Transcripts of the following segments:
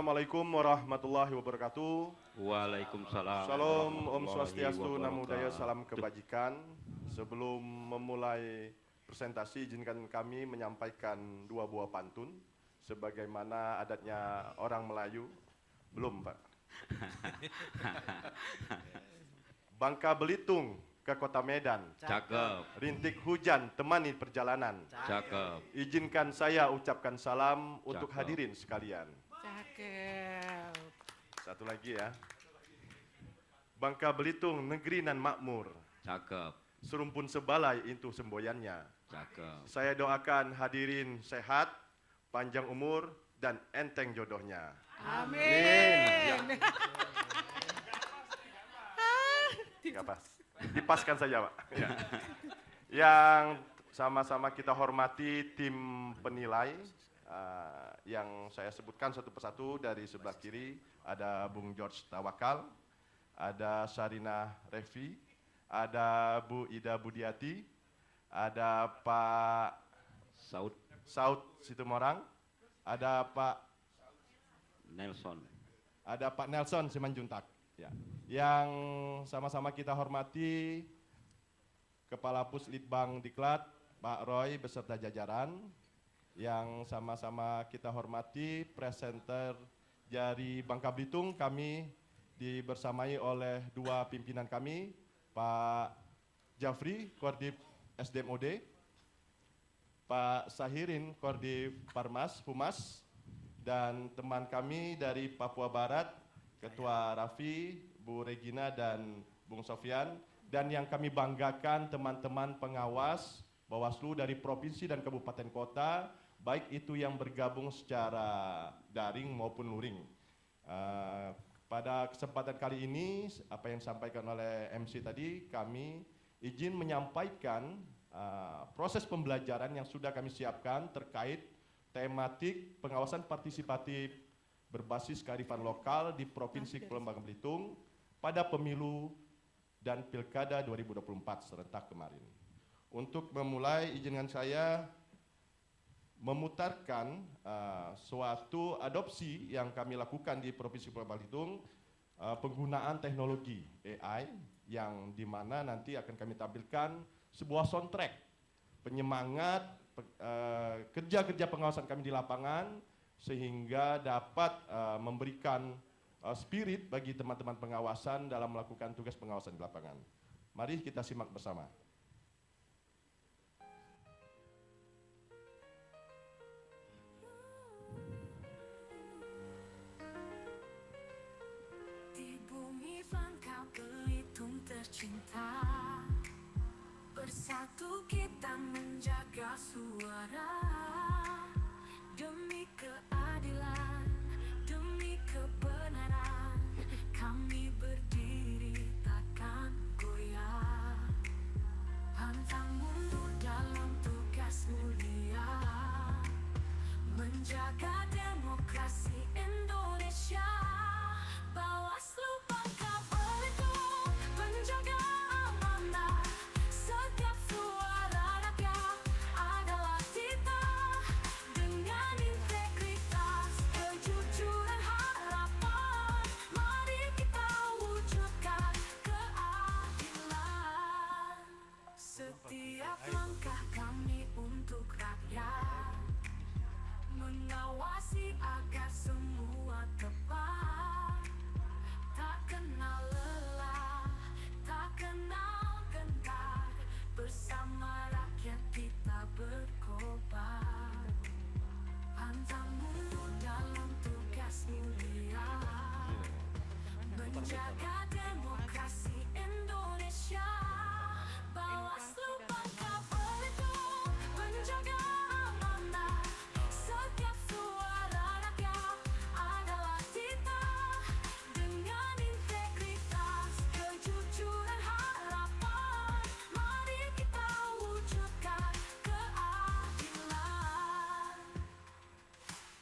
Assalamualaikum warahmatullahi wabarakatuh. Waalaikumsalam. Shalom, Om warahmatullahi Swastiastu, Namo Buddhaya, wabarakatuh. salam kebajikan. Sebelum memulai presentasi, izinkan kami menyampaikan dua buah pantun sebagaimana adatnya orang Melayu. Belum, Pak. Bangka Belitung ke Kota Medan. Cakep, Rintik hujan temani perjalanan. cakep. Izinkan saya ucapkan salam untuk Cakep. hadirin sekalian. Cakep. Satu lagi ya. Bangka Belitung negeri nan makmur. Cakep, Serumpun sebalai itu semboyannya. cakep. Saya doakan hadirin sehat, panjang umur, dan enteng jodohnya. Amin. Nggak pas. Dipaskan saja, Pak. Ya. Yang sama-sama kita hormati tim penilai yang saya sebutkan satu persatu. Dari sebelah kiri ada Bung George Tawakal, ada Sarina Revi, ada Bu Ida Budiati, ada Pak Saud Situmorang, ada Pak Nelson. Simanjuntak. Ya. Yang sama-sama kita hormati Kepala Puslitbang Diklat Pak Roy beserta jajaran. Yang sama-sama kita hormati presenter dari Bangka Belitung, kami dibersamai oleh dua pimpinan kami, Pak Jafri, Kordip SDMOD, Pak Sahirin, Kordip Parmas, Humas, dan teman kami dari Papua Barat, Ketua Raffi, Bu Regina, dan Bung Sofyan. Dan yang kami banggakan teman-teman pengawas Bawaslu dari provinsi dan kabupaten kota, baik itu yang bergabung secara daring maupun luring. Pada kesempatan kali ini, apa yang disampaikan oleh MC tadi, kami izin menyampaikan proses pembelajaran yang sudah kami siapkan terkait tematik pengawasan partisipatif berbasis kearifan lokal di Provinsi Kepulauan Bangka Belitung pada pemilu dan pilkada 2024 serentak kemarin. Untuk memulai, izinkan saya memutarkan suatu adopsi yang kami lakukan di Provinsi Kepulauan Bangka Belitung, penggunaan teknologi AI yang dimana nanti akan kami tampilkan sebuah soundtrack penyemangat kerja-kerja pengawasan kami di lapangan sehingga dapat memberikan spirit bagi teman-teman pengawasan dalam melakukan tugas pengawasan di lapangan. Mari kita simak bersama. Di bumi Bangka Belitung tercinta, bersatu kita menjaga suara demi keadilan, demi kebenaran. Kami berdiri takkan goyah, pantang mundur dalam tugas mulia, menjaga demokrasi Indonesia. Bawaslu Bangka Belitung menjaga amanah, setiap suara rakyat adalah kita. Dengan integritas, kejujuran, harapan, mari kita wujudkan keadilan. Setiap langkah kami untuk rakyat, mengawasi agar semua tepat. Tak kenal lelah, tak kenal gentar, bersama rakyat kita berkobar. Pantang mundur dalam tugas mulia, menjaga demokrasi Indonesia. Bawaslu Bangka Belitung menjaga amanah, setiap suara rakyat adalah kita. Dengan integritas, kejujuran, harapan, mari kita wujudkan keadilan.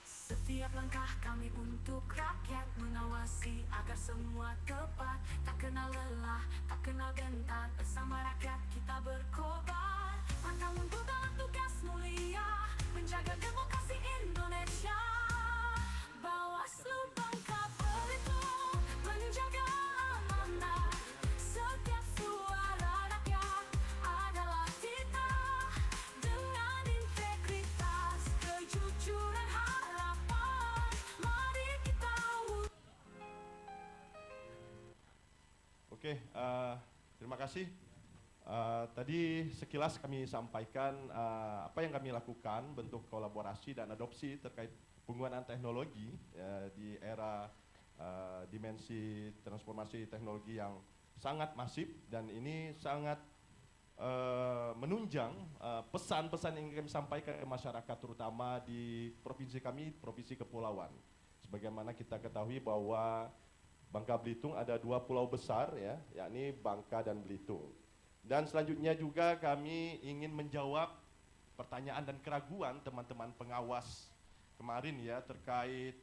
Setiap langkah kami untuk rakyat, mengawasi agar semua tepat. Tak kenal lelah, tak kenal gentar, bersama rakyat kita berkobar. Pantang mundur dalam tugas mulia, menjaga demokrasi Indonesia. Bawaslu Oke, terima kasih. Tadi sekilas kami sampaikan apa yang kami lakukan, bentuk kolaborasi dan adopsi terkait penggunaan teknologi di era dimensi transformasi teknologi yang sangat masif, dan ini sangat menunjang pesan-pesan yang ingin kami sampaikan ke masyarakat, terutama di provinsi kami, Provinsi Kepulauan. Sebagaimana kita ketahui bahwa Bangka Belitung ada 2 pulau besar, ya, yakni Bangka dan Belitung. Dan selanjutnya juga kami ingin menjawab pertanyaan dan keraguan teman-teman pengawas kemarin, ya, terkait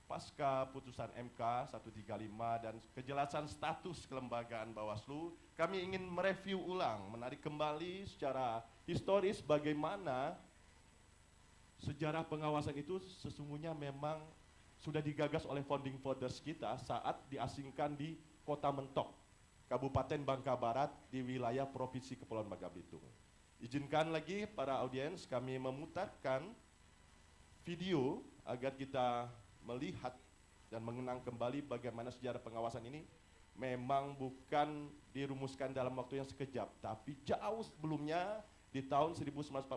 pasca putusan MK 135 dan kejelasan status kelembagaan Bawaslu. Kami ingin mereview ulang, menarik kembali secara historis bagaimana sejarah pengawasan itu sesungguhnya memang sudah digagas oleh founding fathers kita saat diasingkan di Kota Mentok, Kabupaten Bangka Barat di wilayah Provinsi Kepulauan Bangka Belitung. Izinkan lagi para audiens kami memutarkan video agar kita melihat dan mengenang kembali bagaimana sejarah pengawasan ini memang bukan dirumuskan dalam waktu yang sekejap, tapi jauh sebelumnya di tahun 1949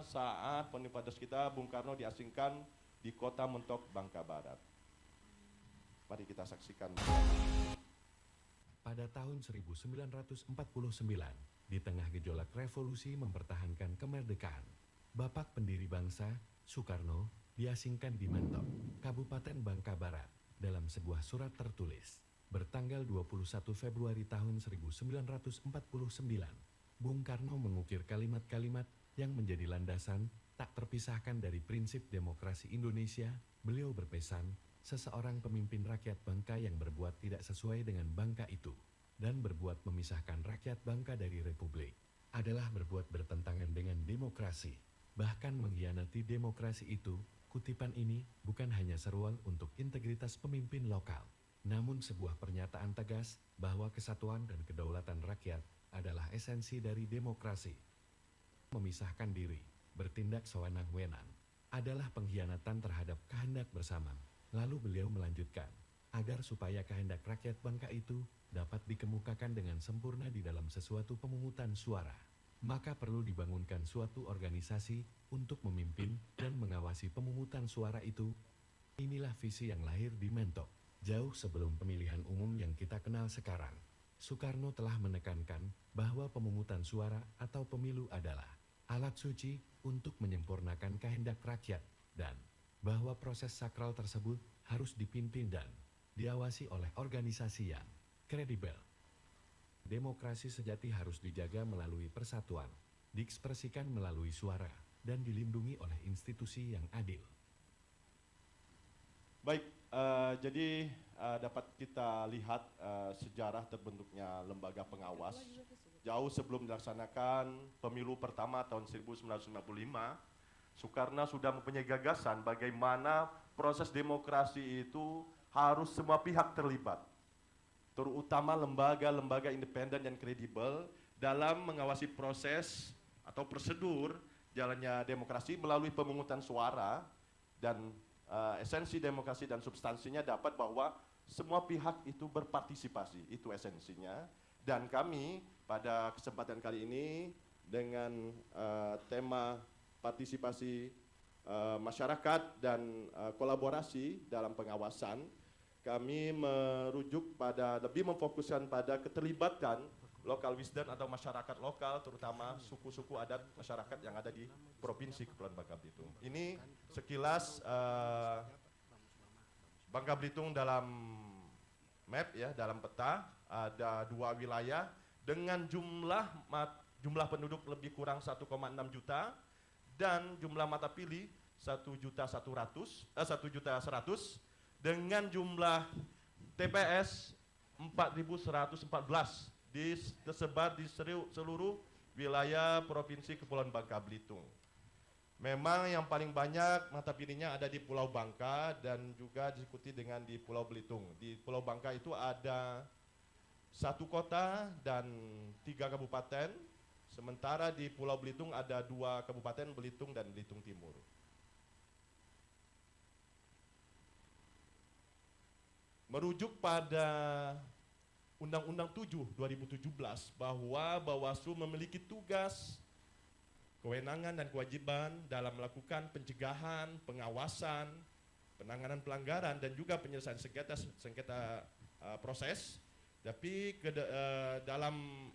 saat founding fathers kita Bung Karno diasingkan di Kota Mentok, Bangka Barat. Mari kita saksikan. Pada tahun 1949, di tengah gejolak revolusi mempertahankan kemerdekaan, Bapak pendiri bangsa, Soekarno, diasingkan di Mentok, Kabupaten Bangka Barat, dalam sebuah surat tertulis. Bertanggal 21 Februari tahun 1949, Bung Karno mengukir kalimat-kalimat yang menjadi landasan tak terpisahkan dari prinsip demokrasi Indonesia. Beliau berpesan, seseorang pemimpin rakyat Bangka yang berbuat tidak sesuai dengan Bangka itu, dan berbuat memisahkan rakyat Bangka dari Republik, adalah berbuat bertentangan dengan demokrasi, bahkan mengkhianati demokrasi itu. Kutipan ini bukan hanya seruan untuk integritas pemimpin lokal, namun sebuah pernyataan tegas bahwa kesatuan dan kedaulatan rakyat adalah esensi dari demokrasi. Memisahkan diri, bertindak sewenang-wenang, adalah pengkhianatan terhadap kehendak bersama. Lalu beliau melanjutkan, agar supaya kehendak rakyat Bangka itu dapat dikemukakan dengan sempurna di dalam sesuatu pemungutan suara, maka perlu dibangunkan suatu organisasi untuk memimpin dan mengawasi pemungutan suara itu. Inilah visi yang lahir di Mentok, jauh sebelum pemilihan umum yang kita kenal sekarang. Soekarno telah menekankan bahwa pemungutan suara atau pemilu adalah alat suci untuk menyempurnakan kehendak rakyat, dan bahwa proses sakral tersebut harus dipimpin dan diawasi oleh organisasi yang kredibel. Demokrasi sejati harus dijaga melalui persatuan, diekspresikan melalui suara, dan dilindungi oleh institusi yang adil. Baik, jadi dapat kita lihat sejarah terbentuknya lembaga pengawas. Jauh sebelum dilaksanakan pemilu pertama tahun 1995, Soekarno sudah mempunyai gagasan bagaimana proses demokrasi itu harus semua pihak terlibat, terutama lembaga-lembaga independen dan kredibel dalam mengawasi proses atau prosedur jalannya demokrasi melalui pemungutan suara. Dan esensi demokrasi dan substansinya dapat bahwa semua pihak itu berpartisipasi, itu esensinya. Dan kami pada kesempatan kali ini dengan tema partisipasi masyarakat dan kolaborasi dalam pengawasan, kami merujuk pada lebih memfokuskan pada keterlibatan lokal wisdom atau masyarakat lokal, terutama suku-suku adat masyarakat yang ada di Provinsi Kepulauan Bangka Belitung. Ini sekilas Bangka Belitung dalam map, ya, dalam peta. Ada 2 wilayah dengan jumlah penduduk lebih kurang 1,6 juta dan jumlah mata pilih 1.100.000 dengan jumlah TPS 4.114 tersebar di seluruh wilayah Provinsi Kepulauan Bangka Belitung. Memang yang paling banyak mata pilihnya ada di Pulau Bangka dan juga diikuti dengan di Pulau Belitung. Di Pulau Bangka itu ada 1 kota dan 3 kabupaten, sementara di Pulau Belitung ada 2 kabupaten, Belitung dan Belitung Timur. Merujuk pada Undang-Undang 7 2017 bahwa Bawaslu memiliki tugas, kewenangan dan kewajiban dalam melakukan pencegahan, pengawasan, penanganan pelanggaran dan juga penyelesaian sengketa proses. Tapi dalam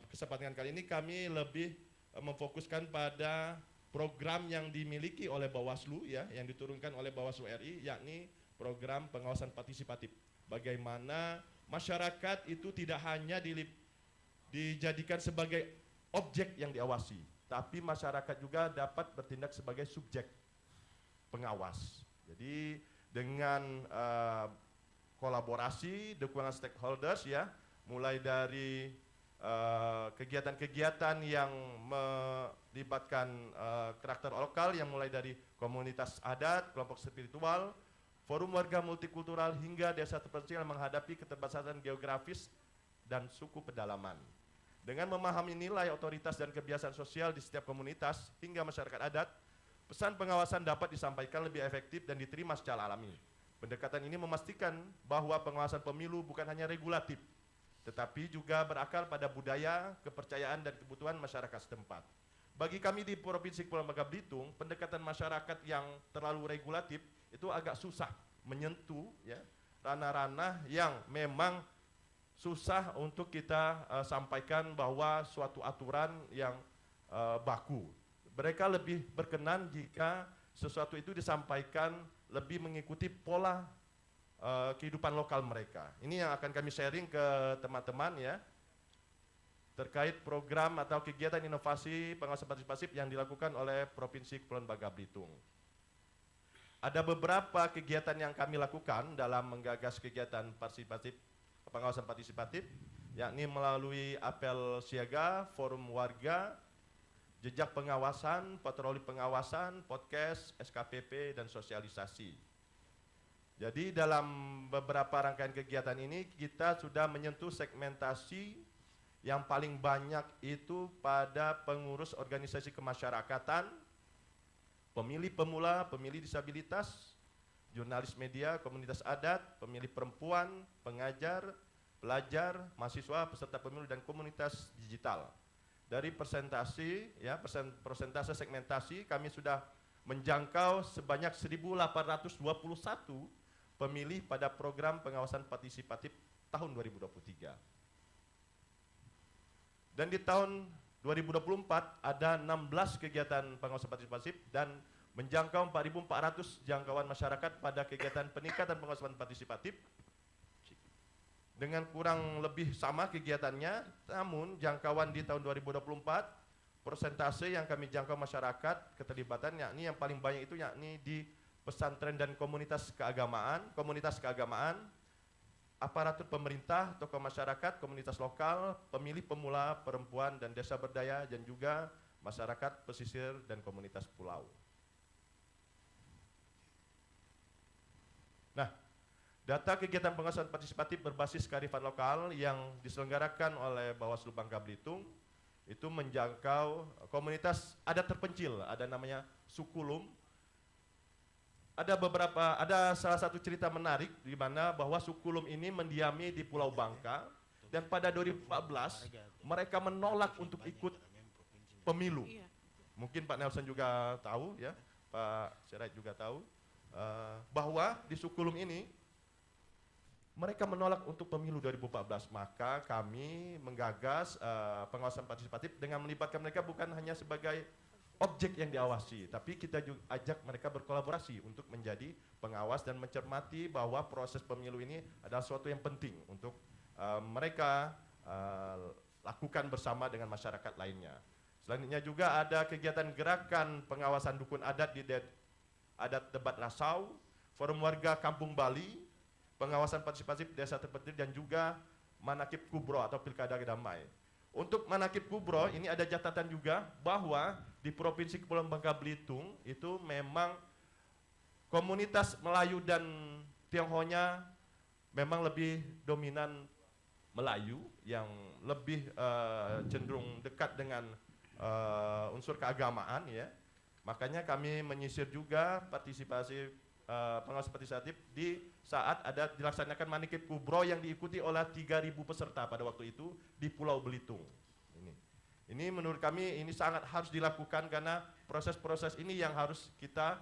kesempatan kali ini kami lebih memfokuskan pada program yang dimiliki oleh Bawaslu ya, yang diturunkan oleh Bawaslu RI, yakni program pengawasan partisipatif. Bagaimana masyarakat itu tidak hanya dijadikan sebagai objek yang diawasi, tapi masyarakat juga dapat bertindak sebagai subjek pengawas. Jadi dengan kolaborasi, dukungan stakeholders ya, mulai dari kegiatan-kegiatan yang melibatkan karakter lokal yang mulai dari komunitas adat, kelompok spiritual, forum warga multikultural hingga desa terpencil yang menghadapi keterbatasan geografis dan suku pedalaman. Dengan memahami nilai otoritas dan kebiasaan sosial di setiap komunitas hingga masyarakat adat, pesan pengawasan dapat disampaikan lebih efektif dan diterima secara alami. Pendekatan ini memastikan bahwa pengawasan pemilu bukan hanya regulatif, tetapi juga berakar pada budaya, kepercayaan dan kebutuhan masyarakat setempat. Bagi kami di Provinsi Kepulauan Bangka Belitung, pendekatan masyarakat yang terlalu regulatif itu agak susah menyentuh ya ranah-ranah yang memang susah untuk kita sampaikan bahwa suatu aturan yang baku. Mereka lebih berkenan jika sesuatu itu disampaikan lebih mengikuti pola kehidupan lokal mereka. Ini yang akan kami sharing ke teman-teman ya, terkait program atau kegiatan inovasi pengawasan partisipatif yang dilakukan oleh Provinsi Kepulauan Bangka Belitung. Ada beberapa kegiatan yang kami lakukan dalam menggagas kegiatan pengawasan partisipatif, yakni melalui apel siaga, forum warga, jejak pengawasan, patroli pengawasan, podcast, SKPP, dan sosialisasi. Jadi dalam beberapa rangkaian kegiatan ini kita sudah menyentuh segmentasi yang paling banyak itu pada pengurus organisasi kemasyarakatan, pemilih pemula, pemilih disabilitas, jurnalis media, komunitas adat, pemilih perempuan, pengajar, pelajar, mahasiswa, peserta pemilu dan komunitas digital. Dari persentase segmentasi kami sudah menjangkau sebanyak 1.821 pemilih pada program pengawasan partisipatif tahun 2023. Dan di tahun 2024 ada 16 kegiatan pengawasan partisipatif dan menjangkau 4.400 jangkauan masyarakat pada kegiatan peningkatan pengawasan partisipatif dengan kurang lebih sama kegiatannya, namun jangkauan di tahun 2024 persentase yang kami jangkau masyarakat keterlibatan yakni yang paling banyak itu yakni di pesantren dan komunitas keagamaan, aparatur pemerintah, tokoh masyarakat, komunitas lokal, pemilih pemula, perempuan dan desa berdaya dan juga masyarakat pesisir dan komunitas pulau. Nah, data kegiatan pengawasan partisipatif berbasis kearifan lokal yang diselenggarakan oleh Bawaslu Bangka Belitung itu menjangkau komunitas adat terpencil, ada namanya Sukulum. Ada salah satu cerita menarik di mana bahwa Sukulum ini mendiami di Pulau Bangka dan pada 2014 mereka menolak untuk ikut pemilu. Mungkin Pak Nelson juga tahu ya, Pak Sirait juga tahu bahwa di Sukulum ini mereka menolak untuk pemilu 2014. Maka kami menggagas pengawasan partisipatif dengan melibatkan mereka bukan hanya sebagai objek yang diawasi, tapi kita juga ajak mereka berkolaborasi untuk menjadi pengawas dan mencermati bahwa proses pemilu ini adalah sesuatu yang penting untuk mereka lakukan bersama dengan masyarakat lainnya. Selanjutnya juga ada kegiatan gerakan pengawasan dukun adat di adat Debat Lasau, forum warga Kampung Bali, pengawasan partisipatif desa terpencil dan juga Manakib Kubro atau Pilkada Damai. Untuk Manakib Kubro ini ada catatan juga bahwa di Provinsi Kepulauan Bangka Belitung itu memang komunitas Melayu dan Tionghoanya memang lebih dominan Melayu yang lebih cenderung dekat dengan unsur keagamaan ya. Makanya kami menyisir juga partisipasi pengawas partisipatif di saat ada dilaksanakan Manikib Kubro yang diikuti oleh 3.000 peserta pada waktu itu di Pulau Belitung. Ini menurut kami ini sangat harus dilakukan karena proses-proses ini yang harus kita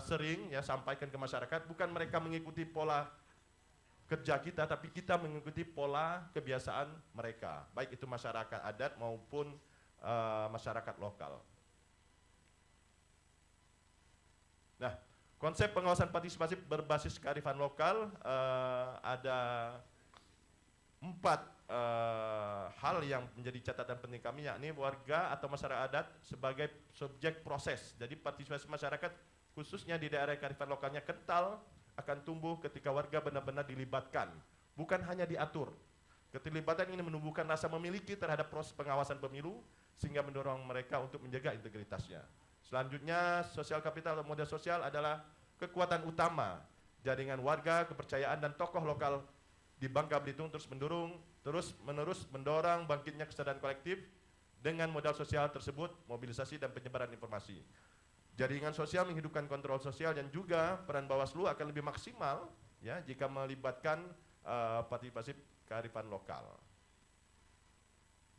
sering ya sampaikan ke masyarakat, bukan mereka mengikuti pola kerja kita, tapi kita mengikuti pola kebiasaan mereka, baik itu masyarakat adat maupun masyarakat lokal. Nah, konsep pengawasan partisipasi berbasis kearifan lokal ada 4 hal yang menjadi catatan penting kami, yakni warga atau masyarakat adat sebagai subjek proses. Jadi partisipasi masyarakat khususnya di daerah kearifan lokalnya kental akan tumbuh ketika warga benar-benar dilibatkan, bukan hanya diatur. Keterlibatan ini menumbuhkan rasa memiliki terhadap proses pengawasan pemilu sehingga mendorong mereka untuk menjaga integritasnya. Selanjutnya, sosial kapital atau modal sosial adalah kekuatan utama jaringan warga, kepercayaan dan tokoh lokal di Bangka Belitung terus-menerus mendorong bangkitnya kesadaran kolektif dengan modal sosial tersebut, mobilisasi dan penyebaran informasi. Jaringan sosial menghidupkan kontrol sosial dan juga peran Bawaslu akan lebih maksimal ya jika melibatkan partisipasi kearifan lokal.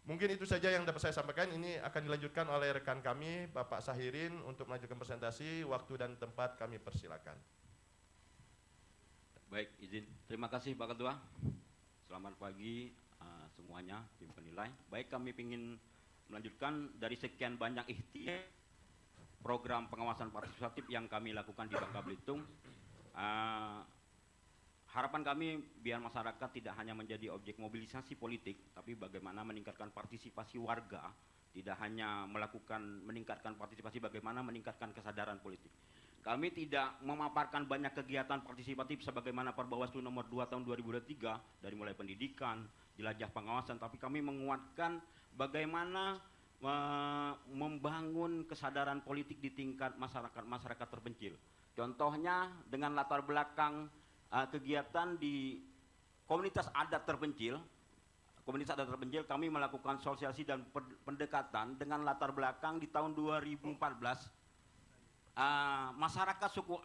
Mungkin itu saja yang dapat saya sampaikan. Ini akan dilanjutkan oleh rekan kami Bapak Sahirin untuk melanjutkan presentasi. Waktu dan tempat kami persilakan. Baik, izin. Terima kasih Pak Ketua. Selamat pagi semuanya, tim penilai. Baik, kami ingin melanjutkan dari sekian banyak ikhtiar program pengawasan partisipatif yang kami lakukan di Bangka Belitung. Harapan kami biar masyarakat tidak hanya menjadi objek mobilisasi politik, tapi bagaimana meningkatkan partisipasi warga, tidak hanya meningkatkan partisipasi, bagaimana meningkatkan kesadaran politik. Kami tidak memaparkan banyak kegiatan partisipatif sebagaimana Perbawaslu nomor 2 tahun 2023 dari mulai pendidikan, jelajah pengawasan, tapi kami menguatkan bagaimana membangun kesadaran politik di tingkat masyarakat terpencil. Contohnya dengan latar belakang kegiatan di komunitas adat terpencil, kami melakukan sosialisasi dan pendekatan dengan latar belakang di tahun 2014 masyarakat suku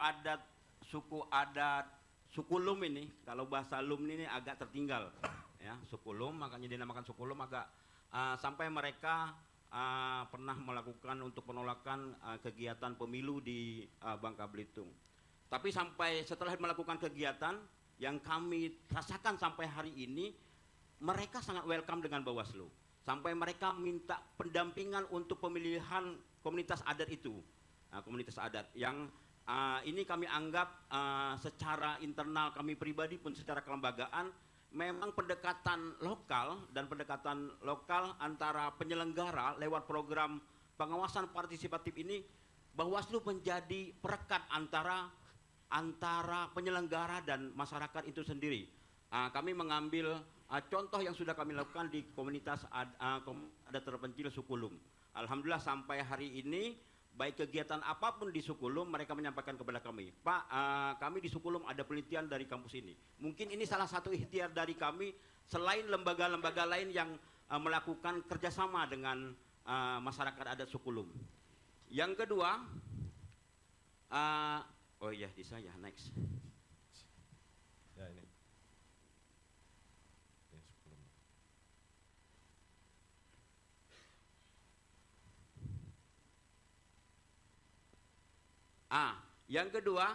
Lum ini, kalau bahasa Lum ini agak tertinggal ya, suku Lum, makanya dinamakan suku Lum, agak sampai mereka pernah melakukan untuk penolakan kegiatan pemilu di Bangka Belitung. Tapi sampai setelah melakukan kegiatan yang kami rasakan sampai hari ini, mereka sangat welcome dengan Bawaslu. Sampai mereka minta pendampingan untuk pemilihan komunitas adat itu. Komunitas adat yang ini kami anggap secara internal kami pribadi pun secara kelembagaan memang pendekatan lokal antara penyelenggara lewat program pengawasan partisipatif ini, Bawaslu menjadi perekat antara penyelenggara dan masyarakat itu sendiri. Kami mengambil contoh yang sudah kami lakukan di komunitas adat terpencil suku Lum. Alhamdulillah sampai hari ini baik kegiatan apapun di Sukulum mereka menyampaikan kepada kami, Pak, kami di Sukulum ada penelitian dari kampus ini. Mungkin ini salah satu ikhtiar dari kami selain lembaga-lembaga lain yang melakukan kerjasama dengan masyarakat adat Sukulum. Yang kedua, oh iya di saya next. Ya ini. Yang kedua,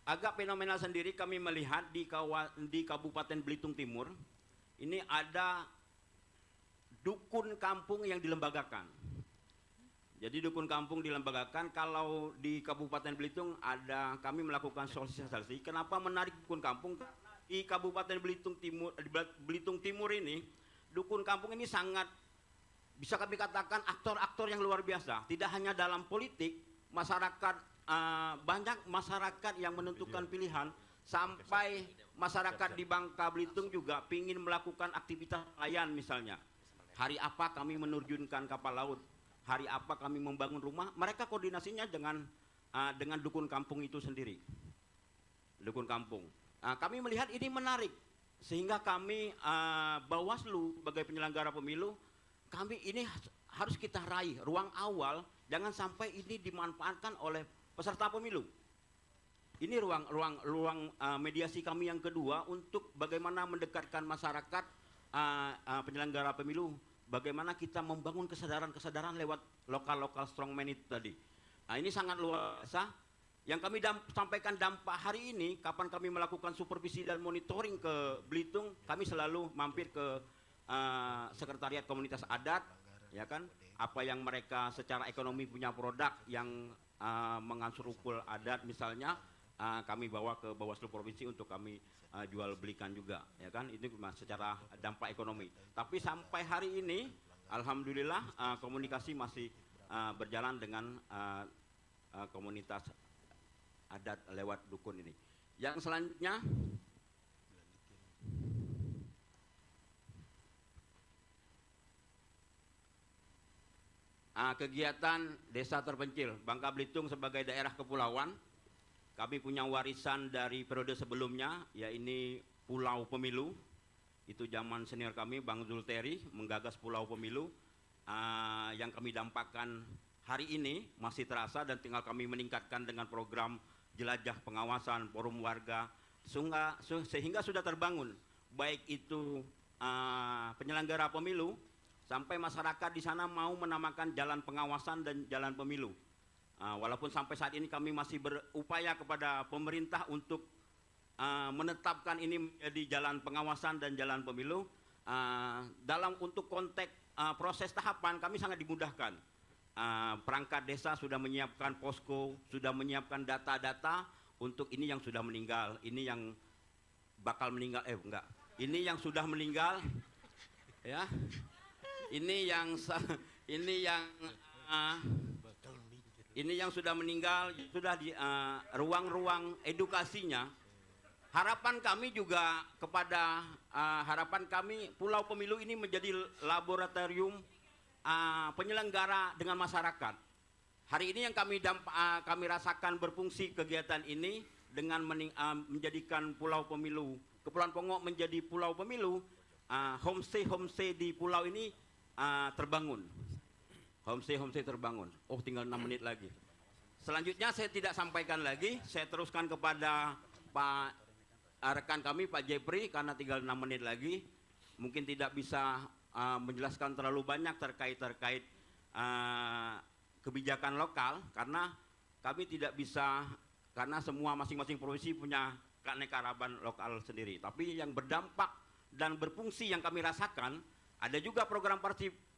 agak fenomenal sendiri kami melihat di Kabupaten Belitung Timur, ini ada dukun kampung yang dilembagakan. Jadi dukun kampung dilembagakan, kalau di Kabupaten Belitung kami melakukan sosialisasi. Kenapa menarik dukun kampung? Di Kabupaten Belitung Timur ini, dukun kampung ini sangat, bisa kami katakan aktor-aktor yang luar biasa. Tidak hanya dalam politik, banyak masyarakat yang menentukan pilihan, sampai masyarakat di Bangka Belitung juga ingin melakukan aktivitas nelayan misalnya. Hari apa kami menerjunkan kapal laut, hari apa kami membangun rumah, mereka koordinasinya dengan dukun kampung itu sendiri. Dukun kampung. Kami melihat ini menarik, sehingga kami Bawaslu sebagai penyelenggara pemilu, kami ini harus kita raih ruang awal. Jangan sampai ini dimanfaatkan oleh peserta pemilu. ini ruang mediasi kami yang kedua untuk bagaimana mendekatkan masyarakat penyelenggara pemilu, bagaimana kita membangun kesadaran lewat lokal strongman itu tadi. Nah, ini sangat luar biasa. Yang kami sampaikan dampak hari ini, kapan kami melakukan supervisi dan monitoring ke Belitung, kami selalu mampir ke sekretariat komunitas adat, ya kan? Apa yang mereka secara ekonomi punya produk yang mengansur ukul adat misalnya, kami bawa ke Bawaslu Provinsi untuk kami jual belikan juga, ya kan? Itu secara dampak ekonomi. Tapi sampai hari ini, alhamdulillah komunikasi masih berjalan dengan komunitas adat lewat dukun ini. Yang selanjutnya, kegiatan desa terpencil. Bangka Belitung sebagai daerah kepulauan, kami punya warisan dari periode sebelumnya, yaitu Pulau Pemilu. Itu zaman senior kami, Bang Zulteri, menggagas Pulau Pemilu. Yang kami dampakkan hari ini masih terasa dan tinggal kami meningkatkan dengan program jelajah pengawasan, forum warga, sehingga sudah terbangun, baik itu penyelenggara pemilu, sampai masyarakat di sana mau menamakan jalan pengawasan dan jalan pemilu. Walaupun sampai saat ini kami masih berupaya kepada pemerintah untuk menetapkan ini menjadi jalan pengawasan dan jalan pemilu. Untuk konteks proses tahapan kami sangat dimudahkan. Perangkat desa sudah menyiapkan posko, sudah menyiapkan data-data untuk ini yang sudah meninggal, ini yang bakal meninggal, ini yang sudah meninggal, ya. Ini yang sudah meninggal, sudah di ruang-ruang edukasinya. Harapan kami juga kepada harapan kami Pulau Pemilu ini menjadi laboratorium penyelenggara dengan masyarakat. Hari ini yang kami rasakan berfungsi kegiatan ini dengan menjadikan Pulau Pemilu, Kepulauan Pongok menjadi Pulau Pemilu. Homestay di pulau ini terbangun. Homestay terbangun. Oh, tinggal 6 menit lagi. Selanjutnya saya tidak sampaikan lagi, saya teruskan kepada Pak rekan kami Pak Jepri karena tinggal 6 menit lagi. Mungkin tidak bisa menjelaskan terlalu banyak terkait kebijakan lokal karena kami tidak bisa, karena semua masing-masing provinsi punya keanekaragaman lokal sendiri. Tapi yang berdampak dan berfungsi yang kami rasakan, ada juga program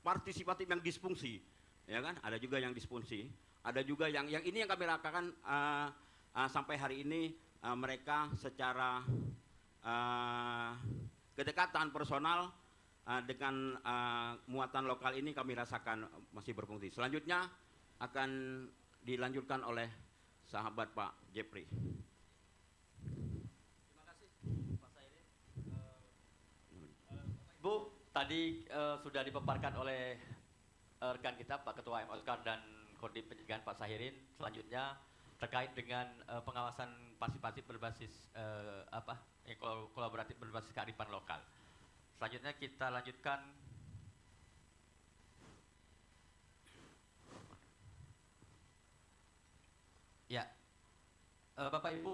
partisipatif yang disfungsi, ya kan? Ada juga yang disfungsi, ada juga yang ini yang kami rasakan sampai hari ini mereka secara kedekatan personal dengan muatan lokal ini kami rasakan masih berfungsi. Selanjutnya akan dilanjutkan oleh sahabat Pak Jepri. Bu, tadi sudah dipaparkan oleh rekan kita Pak Ketua M. Oscar dan Kodim Pencegahan Pak Sahirin. Selanjutnya terkait dengan pengawasan partisipatif berbasis kolaboratif berbasis kearifan lokal. Selanjutnya kita lanjutkan. Ya, Bapak Ibu,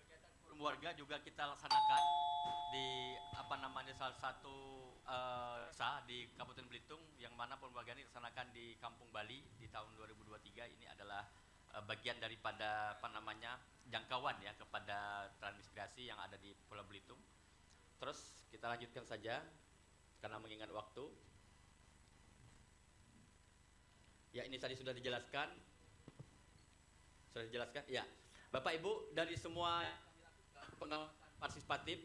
kegiatan forum warga juga kita laksanakan di salah satu desa di Kabupaten Belitung, yang mana forum warga ini dilaksanakan di Kampung Bali di tahun 2023. Ini adalah bagian daripada jangkauan ya kepada transmigrasi yang ada di Pulau Belitung. Terus kita lanjutkan saja karena mengingat waktu. Ya, ini tadi sudah dijelaskan. Ya, Bapak Ibu, dari semua pengawasan partisipatif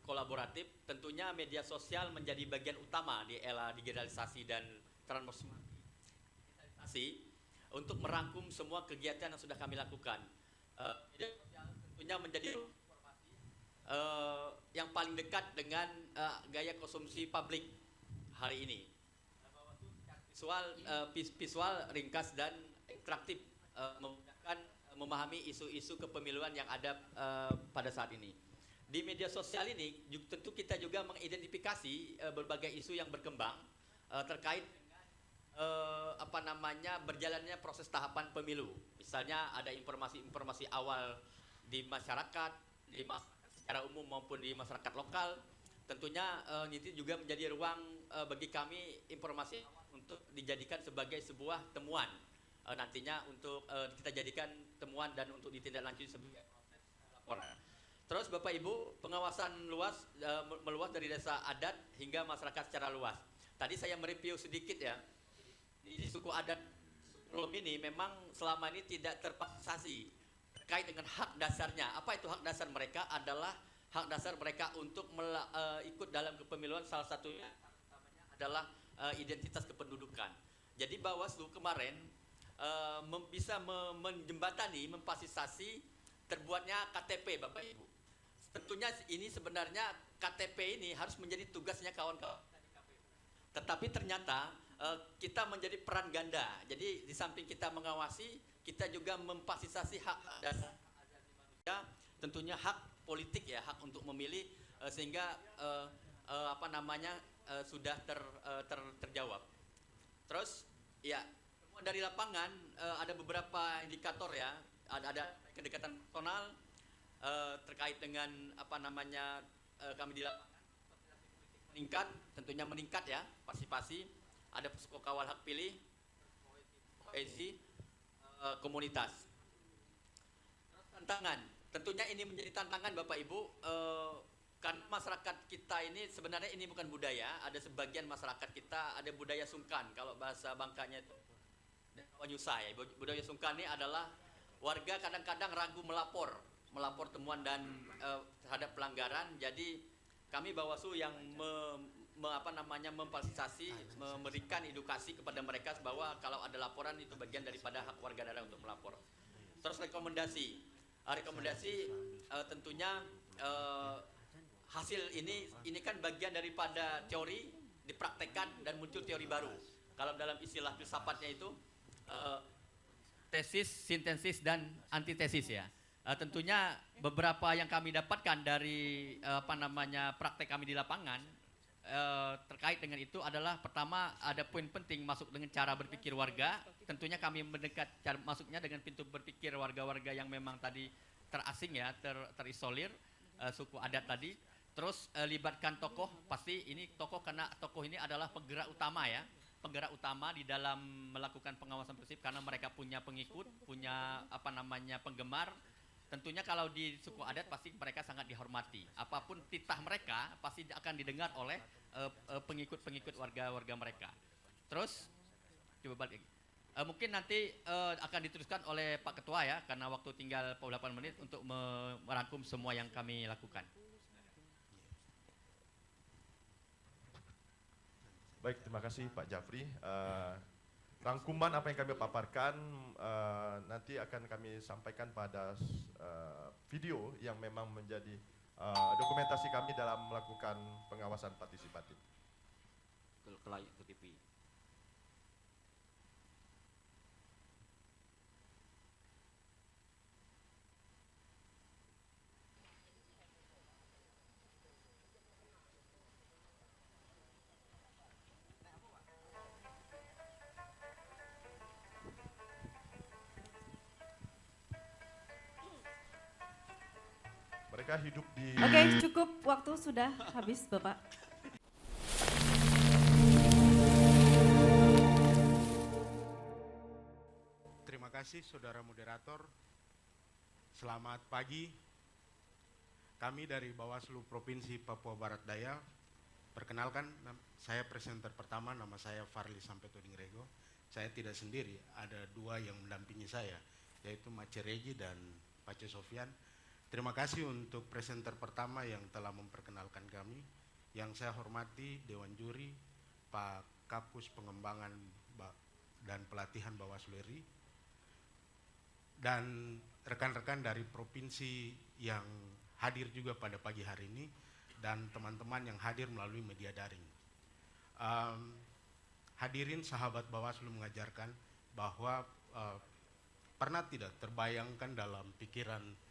kolaboratif, tentunya media sosial menjadi bagian utama di era digitalisasi dan transformasi untuk merangkum semua kegiatan yang sudah kami lakukan. Media sosial tentunya menjadi informasi yang paling dekat dengan gaya konsumsi publik hari ini. Visual, ringkas dan interaktif, memudahkan memahami isu-isu kepemiluan yang ada pada saat ini. Di media sosial ini tentu kita juga mengidentifikasi berbagai isu yang berkembang terkait dengan berjalannya proses tahapan pemilu. Misalnya ada informasi-informasi awal di masyarakat, secara umum maupun di masyarakat lokal. Tentunya itu juga menjadi ruang bagi kami informasi untuk dijadikan sebagai sebuah temuan. Nantinya untuk kita jadikan temuan dan untuk ditindaklanjuti sebagai proses laporan. Terus Bapak Ibu, pengawasan meluas dari desa adat hingga masyarakat secara luas. Tadi saya mereview sedikit ya. Di suku adat Sulum ini memang selama ini tidak terpaksasi terkait dengan hak dasarnya. Apa itu hak dasar mereka? Adalah hak dasar mereka untuk ikut dalam kepemiluan, salah satunya adalah identitas kependudukan. Jadi Bawaslu kemarin bisa menjembatani, memfasilitasi terbuatnya KTP Bapak Ibu. Tentunya ini sebenarnya KTP ini harus menjadi tugasnya kawan-kawan dari KPU. Tetapi ternyata kita menjadi peran ganda. Jadi di samping kita mengawasi, kita juga memfasilitasi hak dasar manusia, tentunya hak politik ya, hak untuk memilih, sehingga sudah terjawab. Terus ya dari lapangan ada beberapa indikator ya, ada kedekatan personal terkait dengan kami di lapangan meningkat, tentunya meningkat ya, partisipasi, ada posko kawal hak pilih, kohesi komunitas. Terus tantangan, tentunya ini menjadi tantangan Bapak Ibu, karena masyarakat kita ini sebenarnya ini bukan budaya, ada sebagian masyarakat kita ada budaya sungkan, kalau bahasa Bangkanya itu wanyusa ya. Budaya sungkan ini adalah warga kadang-kadang ragu melapor temuan dan terhadap pelanggaran. Jadi kami Bawaslu yang memfasilitasi, memberikan edukasi kepada mereka bahwa kalau ada laporan itu bagian daripada hak warga negara untuk melapor. Terus rekomendasi tentunya hasil ini kan bagian daripada teori dipraktekkan dan muncul teori baru. Kalau dalam istilah filsafatnya itu tesis, sintesis dan antitesis ya. Tentunya beberapa yang kami dapatkan dari praktek kami di lapangan terkait dengan itu adalah, pertama ada poin penting masuk dengan cara berpikir warga. Tentunya kami mendekat cara masuknya dengan pintu berpikir warga-warga yang memang tadi terasing ya, terisolir, suku adat tadi. Terus libatkan tokoh, pasti ini tokoh karena tokoh ini adalah penggerak utama ya, penggerak utama di dalam melakukan pengawasan prinsip, karena mereka punya pengikut, punya penggemar. Tentunya kalau di suku adat pasti mereka sangat dihormati. Apapun titah mereka pasti akan didengar oleh pengikut-pengikut warga-warga mereka. Terus coba balik. Mungkin nanti akan diteruskan oleh Pak Ketua ya, karena waktu tinggal 8 menit untuk merangkum semua yang kami lakukan. Baik, terima kasih Pak Jafri. Rangkuman apa yang kami paparkan nanti akan kami sampaikan pada video yang memang menjadi dokumentasi kami dalam melakukan pengawasan partisipatif. Ke TV. Mereka hidup di... Oke, cukup, waktu sudah habis Bapak. Terima kasih Saudara Moderator. Selamat pagi. Kami dari Bawaslu Provinsi Papua Barat Daya. Perkenalkan, saya presenter pertama, nama saya Farli Sampetodingrego. Saya tidak sendiri, ada dua yang mendampingi saya, yaitu Mace Regi dan Pace Sofian. Terima kasih untuk presenter pertama yang telah memperkenalkan kami. Yang saya hormati Dewan Juri, Pak Kapus Pengembangan dan Pelatihan Bawaslu RI, dan rekan-rekan dari provinsi yang hadir juga pada pagi hari ini, dan teman-teman yang hadir melalui media daring. Hadirin sahabat Bawaslu mengajarkan bahwa pernah tidak terbayangkan dalam pikiran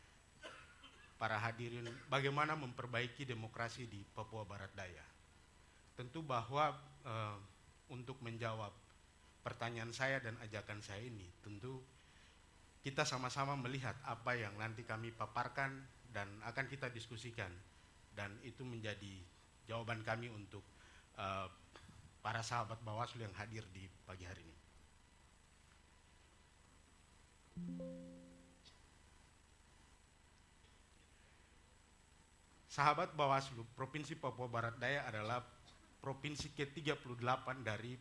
para hadirin bagaimana memperbaiki demokrasi di Papua Barat Daya. Tentu bahwa untuk menjawab pertanyaan saya dan ajakan saya ini tentu kita sama-sama melihat apa yang nanti kami paparkan dan akan kita diskusikan, dan itu menjadi jawaban kami untuk para sahabat Bawaslu yang hadir di pagi hari ini. Sahabat Bawaslu, Provinsi Papua Barat Daya adalah provinsi ke-38 dari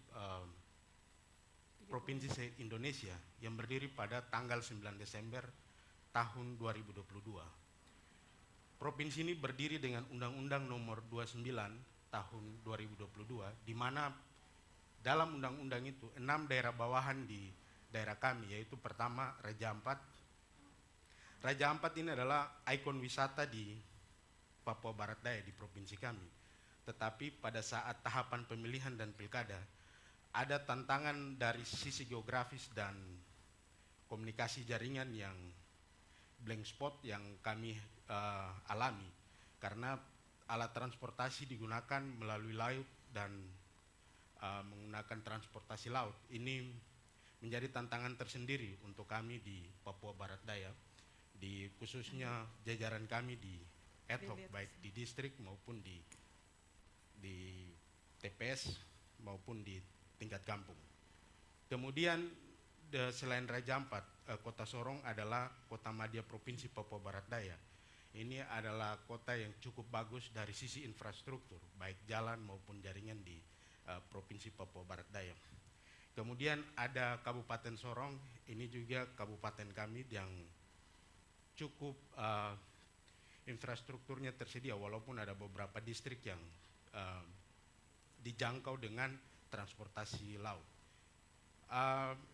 Provinsi se-Indonesia yang berdiri pada tanggal 9 Desember tahun 2022. Provinsi ini berdiri dengan Undang-Undang Nomor 29 tahun 2022, di mana dalam undang-undang itu 6 daerah bawahan di daerah kami, yaitu pertama Raja Ampat. Raja Ampat ini adalah ikon wisata di Papua Barat Daya di provinsi kami. Tetapi pada saat tahapan pemilihan dan pilkada, ada tantangan dari sisi geografis dan komunikasi jaringan yang blank spot yang kami alami, karena alat transportasi digunakan melalui laut dan menggunakan transportasi laut. Ini menjadi tantangan tersendiri untuk kami di Papua Barat Daya, di khususnya jajaran kami di ad hoc, baik di distrik maupun di TPS maupun di tingkat kampung. Kemudian selain Raja Ampat, Kota Sorong adalah kota madya Provinsi Papua Barat Daya. Ini adalah kota yang cukup bagus dari sisi infrastruktur, baik jalan maupun jaringan di Provinsi Papua Barat Daya. Kemudian ada Kabupaten Sorong, ini juga kabupaten kami yang cukup infrastrukturnya tersedia, walaupun ada beberapa distrik yang dijangkau dengan transportasi laut.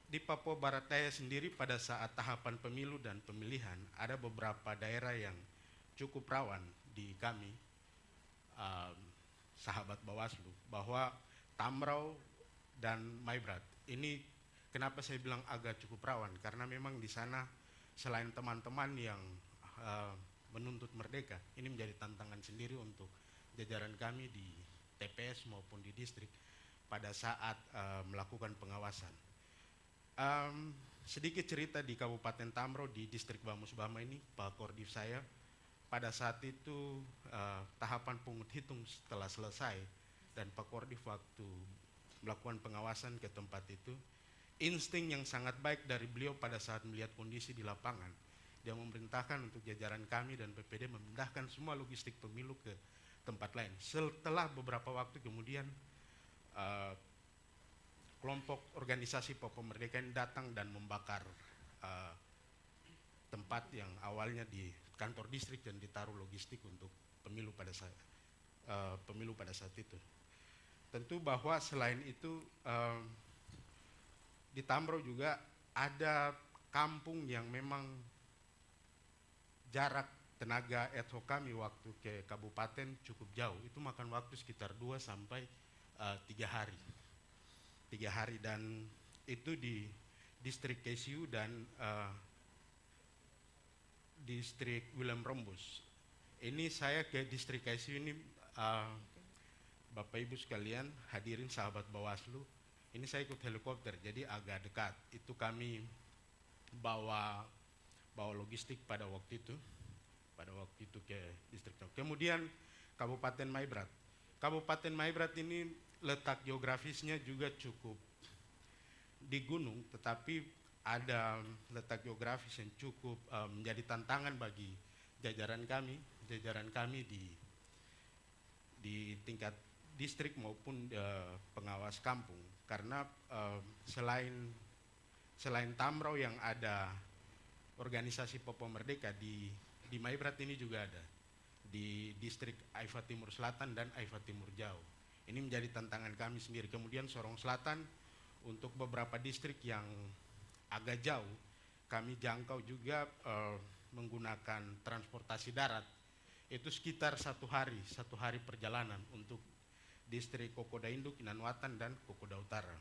Di Papua Barat Daya sendiri pada saat tahapan pemilu dan pemilihan ada beberapa daerah yang cukup rawan di kami, sahabat Bawaslu, bahwa Tamrau dan Maibrat ini kenapa saya bilang agak cukup rawan, karena memang di sana selain teman-teman yang menuntut merdeka, ini menjadi tantangan sendiri untuk jajaran kami di TPS maupun di distrik pada saat melakukan pengawasan. Sedikit cerita di Kabupaten Tamrau di distrik Bamus Bama ini, Pak Kordif saya, pada saat itu tahapan pungut hitung setelah selesai dan Pak Kordif waktu melakukan pengawasan ke tempat itu, insting yang sangat baik dari beliau pada saat melihat kondisi di lapangan, dia memerintahkan untuk jajaran kami dan PPD memindahkan semua logistik pemilu ke tempat lain. Setelah beberapa waktu kemudian kelompok organisasi Papua Merdeka ini datang dan membakar tempat yang awalnya di kantor distrik dan ditaruh logistik untuk pemilu pada saat itu. Tentu bahwa selain itu di Tamrau juga ada kampung yang memang jarak tenaga ad hoc kami waktu ke kabupaten cukup jauh. Itu makan waktu sekitar 2 sampai 3 hari. 3 hari, dan itu di distrik Kesiu dan distrik Willem Rembus. Ini saya ke distrik Kesiu ini, Bapak Ibu sekalian, hadirin sahabat Bawaslu, ini saya ikut helikopter, jadi agak dekat. Itu kami bawa logistik pada waktu itu ke distrik. Kemudian Kabupaten Maibrat. Kabupaten Maibrat ini letak geografisnya juga cukup di gunung, tetapi ada letak geografis yang cukup menjadi tantangan bagi jajaran kami di tingkat distrik maupun pengawas kampung, karena selain Tamrau yang ada organisasi Papua Merdeka, di Maibrat ini juga ada di distrik Aifa Timur Selatan dan Aifa Timur Jauh. Ini menjadi tantangan kami sendiri. Kemudian Sorong Selatan, untuk beberapa distrik yang agak jauh kami jangkau juga menggunakan transportasi darat. Itu sekitar satu hari perjalanan untuk distrik Kokoda Induk, Inanwatan, dan Kokoda Utara.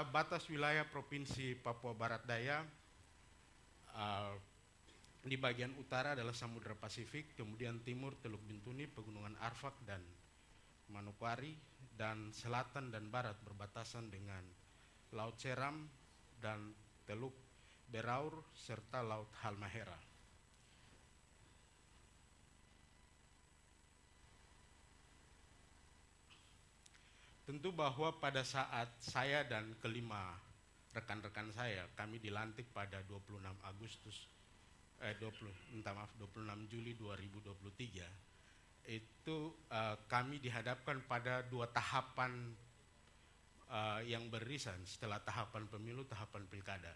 Batas wilayah Provinsi Papua Barat Daya, di bagian utara adalah Samudra Pasifik, kemudian timur Teluk Bintuni, Pegunungan Arfak dan Manokwari, dan selatan dan barat berbatasan dengan Laut Seram, dan Teluk Beraur, serta Laut Halmahera. Tentu bahwa pada saat saya dan kelima rekan-rekan saya, kami dilantik pada 26 Juli 2023, itu kami dihadapkan pada dua tahapan yang beririsan setelah tahapan pemilu, tahapan pilkada.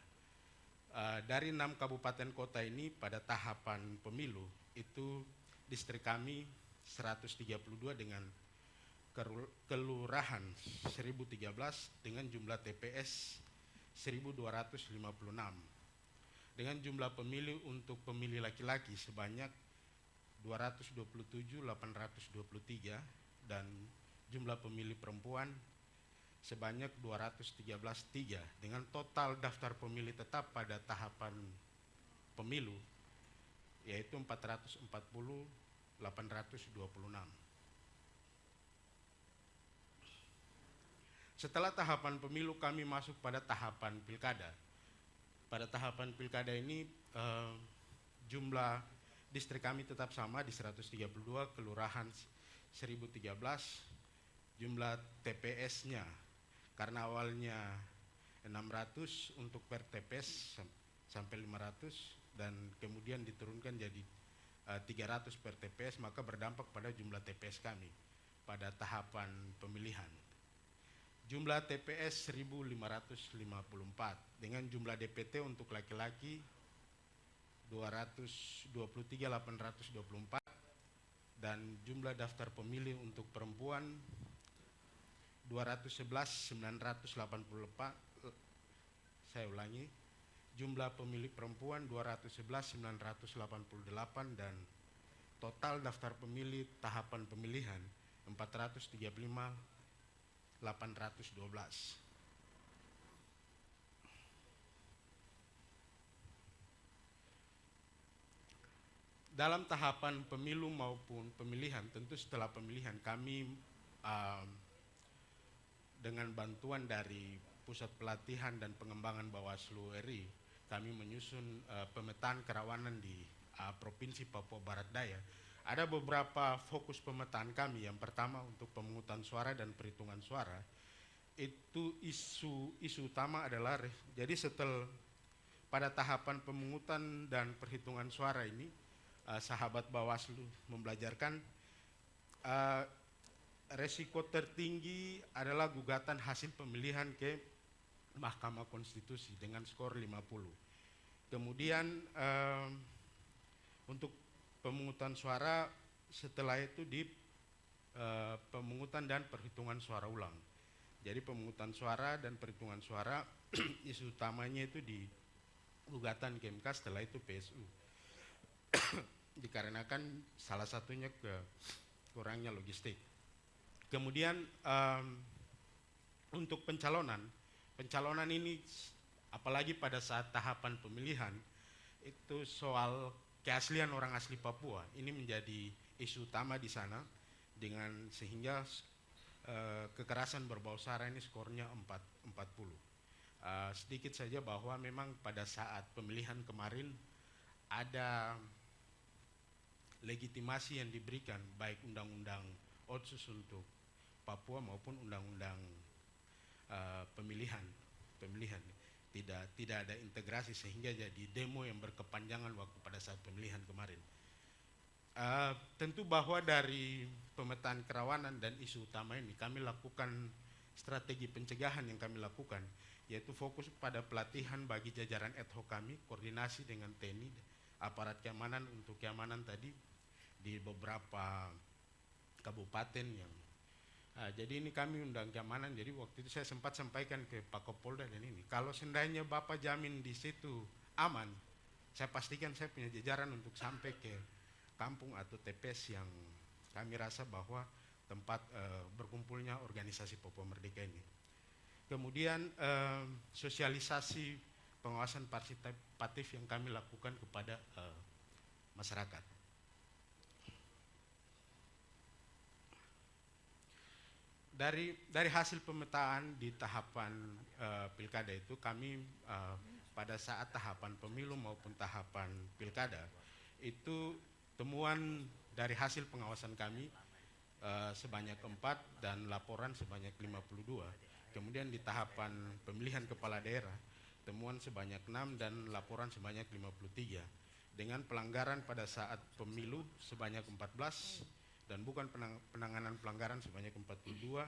Dari 6 kabupaten kota ini pada tahapan pemilu, itu distrik kami 132 dengan kelurahan 1013 dengan jumlah TPS 1256, dengan jumlah pemilih untuk pemilih laki-laki sebanyak 227.823 dan jumlah pemilih perempuan sebanyak 213.3, dengan total daftar pemilih tetap pada tahapan pemilu yaitu 440.826. Setelah tahapan pemilu kami masuk pada tahapan pilkada. Pada tahapan pilkada ini jumlah distrik kami tetap sama di 132, kelurahan 1013, jumlah TPS-nya karena awalnya 600 untuk per TPS sampai 500 dan kemudian diturunkan jadi 300 per TPS, maka berdampak pada jumlah TPS kami pada tahapan pemilihan. Jumlah TPS 1554 dengan jumlah DPT untuk laki-laki 223.824 dan jumlah daftar pemilih untuk perempuan 211.984. Saya ulangi, jumlah pemilih perempuan 211.988 dan total daftar pemilih tahapan pemilihan 435.812. Dalam tahapan pemilu maupun pemilihan, tentu setelah pemilihan kami dengan bantuan dari Pusat Pelatihan dan Pengembangan Bawaslu RI, kami menyusun pemetaan kerawanan di Provinsi Papua Barat Daya. Ada beberapa fokus pemetaan kami. Yang pertama untuk pemungutan suara dan perhitungan suara. Itu isu utama adalah, jadi setelah pada tahapan pemungutan dan perhitungan suara ini, sahabat Bawaslu membelajarkan resiko tertinggi adalah gugatan hasil pemilihan ke Mahkamah Konstitusi dengan skor 50. Kemudian untuk pemungutan suara setelah itu di pemungutan dan perhitungan suara ulang. Jadi pemungutan suara dan perhitungan suara isu utamanya itu di gugatan ke MK, setelah itu PSU. Dikarenakan salah satunya kurangnya logistik. Kemudian untuk pencalonan ini apalagi pada saat tahapan pemilihan itu soal keaslian orang asli Papua ini menjadi isu utama di sana, dengan sehingga kekerasan berbau sara ini skornya 40. Sedikit saja bahwa memang pada saat pemilihan kemarin ada legitimasi yang diberikan baik undang-undang Otsus untuk Papua maupun undang-undang pemilihan. Tidak ada integrasi sehingga jadi demo yang berkepanjangan waktu pada saat pemilihan kemarin. Tentu bahwa dari pemetaan kerawanan dan isu utama ini kami lakukan strategi pencegahan yang kami lakukan, yaitu fokus pada pelatihan bagi jajaran ad hoc kami, koordinasi dengan TNI, aparat keamanan untuk keamanan tadi di beberapa kabupaten yang jadi ini kami undang keamanan. Jadi waktu itu saya sempat sampaikan ke Pak Kapolda dan ini, kalau seandainya Bapak jamin di situ aman, saya pastikan saya punya jajaran untuk sampai ke kampung atau TPS yang kami rasa bahwa tempat berkumpulnya organisasi Papua Merdeka ini. Kemudian sosialisasi pengawasan partisipatif yang kami lakukan kepada masyarakat. dari hasil pemetaan di tahapan pilkada itu kami pada saat tahapan pemilu maupun tahapan pilkada itu temuan dari hasil pengawasan kami sebanyak 4 dan laporan sebanyak 52. Kemudian di tahapan pemilihan kepala daerah temuan sebanyak 6 dan laporan sebanyak 53. Dengan pelanggaran pada saat pemilu sebanyak 14 dan bukan penanganan pelanggaran sebanyak 42,